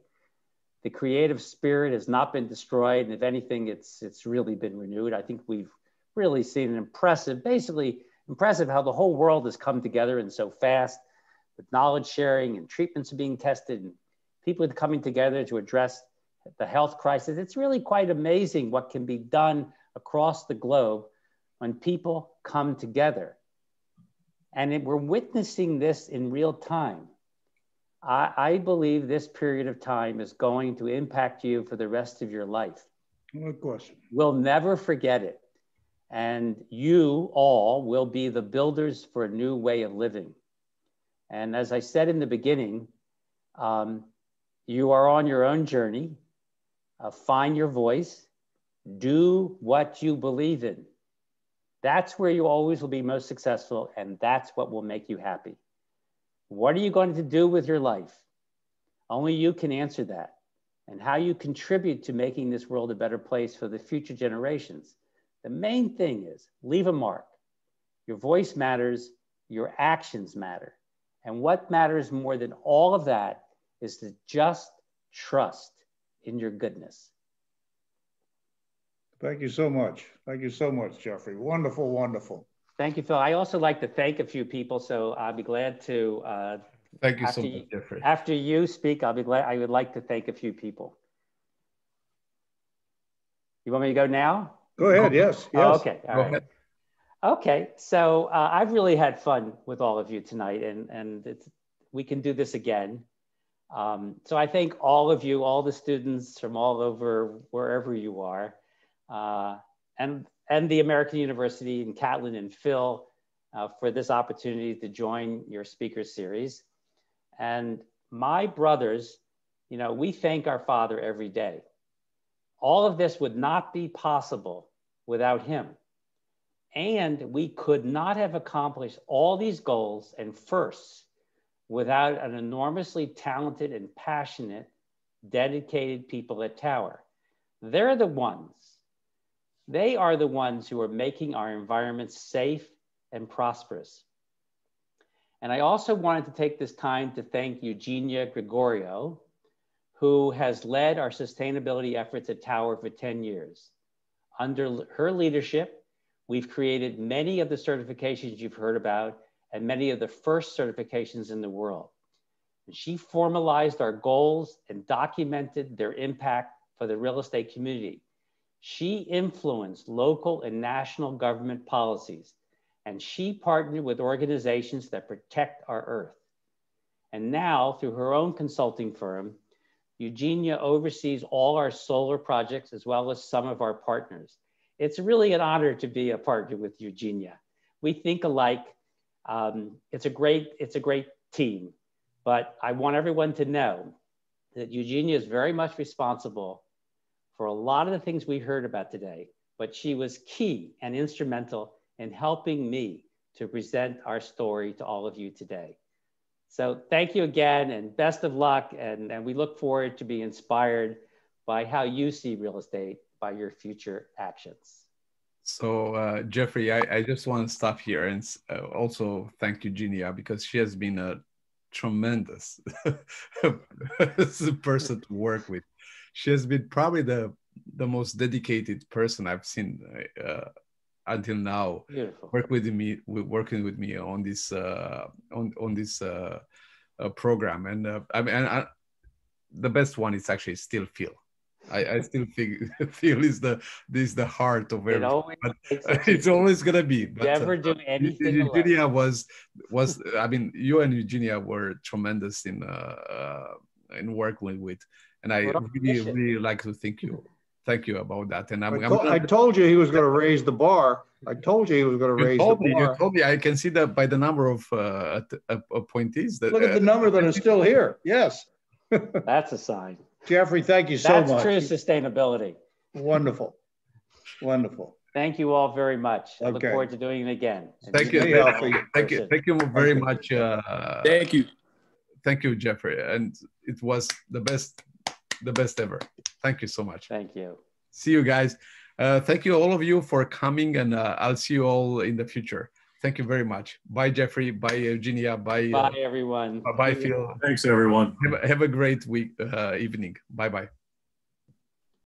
The creative spirit has not been destroyed. And if anything, it's really been renewed. I think we've really seen an impressive how the whole world has come together and so fast, with knowledge sharing and treatments are being tested and people are coming together to address the health crisis. It's really quite amazing what can be done across the globe when people come together. And we're witnessing this in real time. I believe this period of time is going to impact you for the rest of your life. No question. We'll never forget it. And you all will be the builders for a new way of living. And as I said in the beginning, you are on your own journey. Find your voice. Do what you believe in. That's where you always will be most successful, and that's what will make you happy. What are you going to do with your life? Only you can answer that. And how you contribute to making this world a better place for the future generations. The main thing is leave a mark. Your voice matters, your actions matter. And what matters more than all of that is to just trust in your goodness. Thank you so much. Thank you so much, Jeffrey. Wonderful, wonderful. Thank you, Phil. I also like to thank a few people, so I'll be glad to. Thank you so much, Jeffrey. After you speak, I would like to thank a few people. You want me to go now? Go ahead, yes. Oh, okay, all right. Okay, so I've really had fun with all of you tonight, and we can do this again. So I thank all of you, all the students from all over, wherever you are, and the American University and Catlin and Phil for this opportunity to join your speaker series. And my brothers, we thank our Father every day. All of this would not be possible without him. And we could not have accomplished all these goals and firsts without an enormously talented and passionate, dedicated people at Tower. They are the ones who are making our environment safe and prosperous. And I also wanted to take this time to thank Eugenia Gregorio, who has led our sustainability efforts at Tower for 10 years. Under her leadership, we've created many of the certifications you've heard about and many of the first certifications in the world. And she formalized our goals and documented their impact for the real estate community. She influenced local and national government policies and she partnered with organizations that protect our Earth. And now, through her own consulting firm, Eugenia oversees all our solar projects as well as some of our partners. It's really an honor to be a partner with Eugenia. We think alike. It's a great team, but I want everyone to know that Eugenia is very much responsible for a lot of the things we heard about today, but she was key and instrumental in helping me to present our story to all of you today. So thank you again and best of luck. And we look forward to be inspired by how you see real estate by your future actions. So Jeffrey, I just want to stop here and also thank Eugenia, because she has been a tremendous person to work with. She has been probably the most dedicated person I've seen until now. Beautiful. Working with me on this program, and the best one is actually still Phil. I still feel is the heart of everything. It's always gonna be. But, never do anything. Eugenia was I mean, you and Eugenia were tremendous in working with, and I really like to thank you. Thank you about that. And I told you he was going to raise the bar. I told you he was going to raise the bar. You told me. I can see that by the number of appointees. That, look at the number that is still here. Yes. That's a sign. Jeffrey, thank you so much. That's true sustainability. Wonderful. Wonderful. Thank you all very much. I look forward to doing it again. Thank you. Thank you very much. Thank you. Thank you, Jeffrey. And it was the best ever. Thank you so much. Thank you. See you guys. Thank you all of you for coming, and I'll see you all in the future. Thank you very much. Bye, Jeffrey. Bye, Eugenia. Bye. Bye, everyone. Bye, Phil. Thanks, everyone. Have a great week, evening. Bye-bye.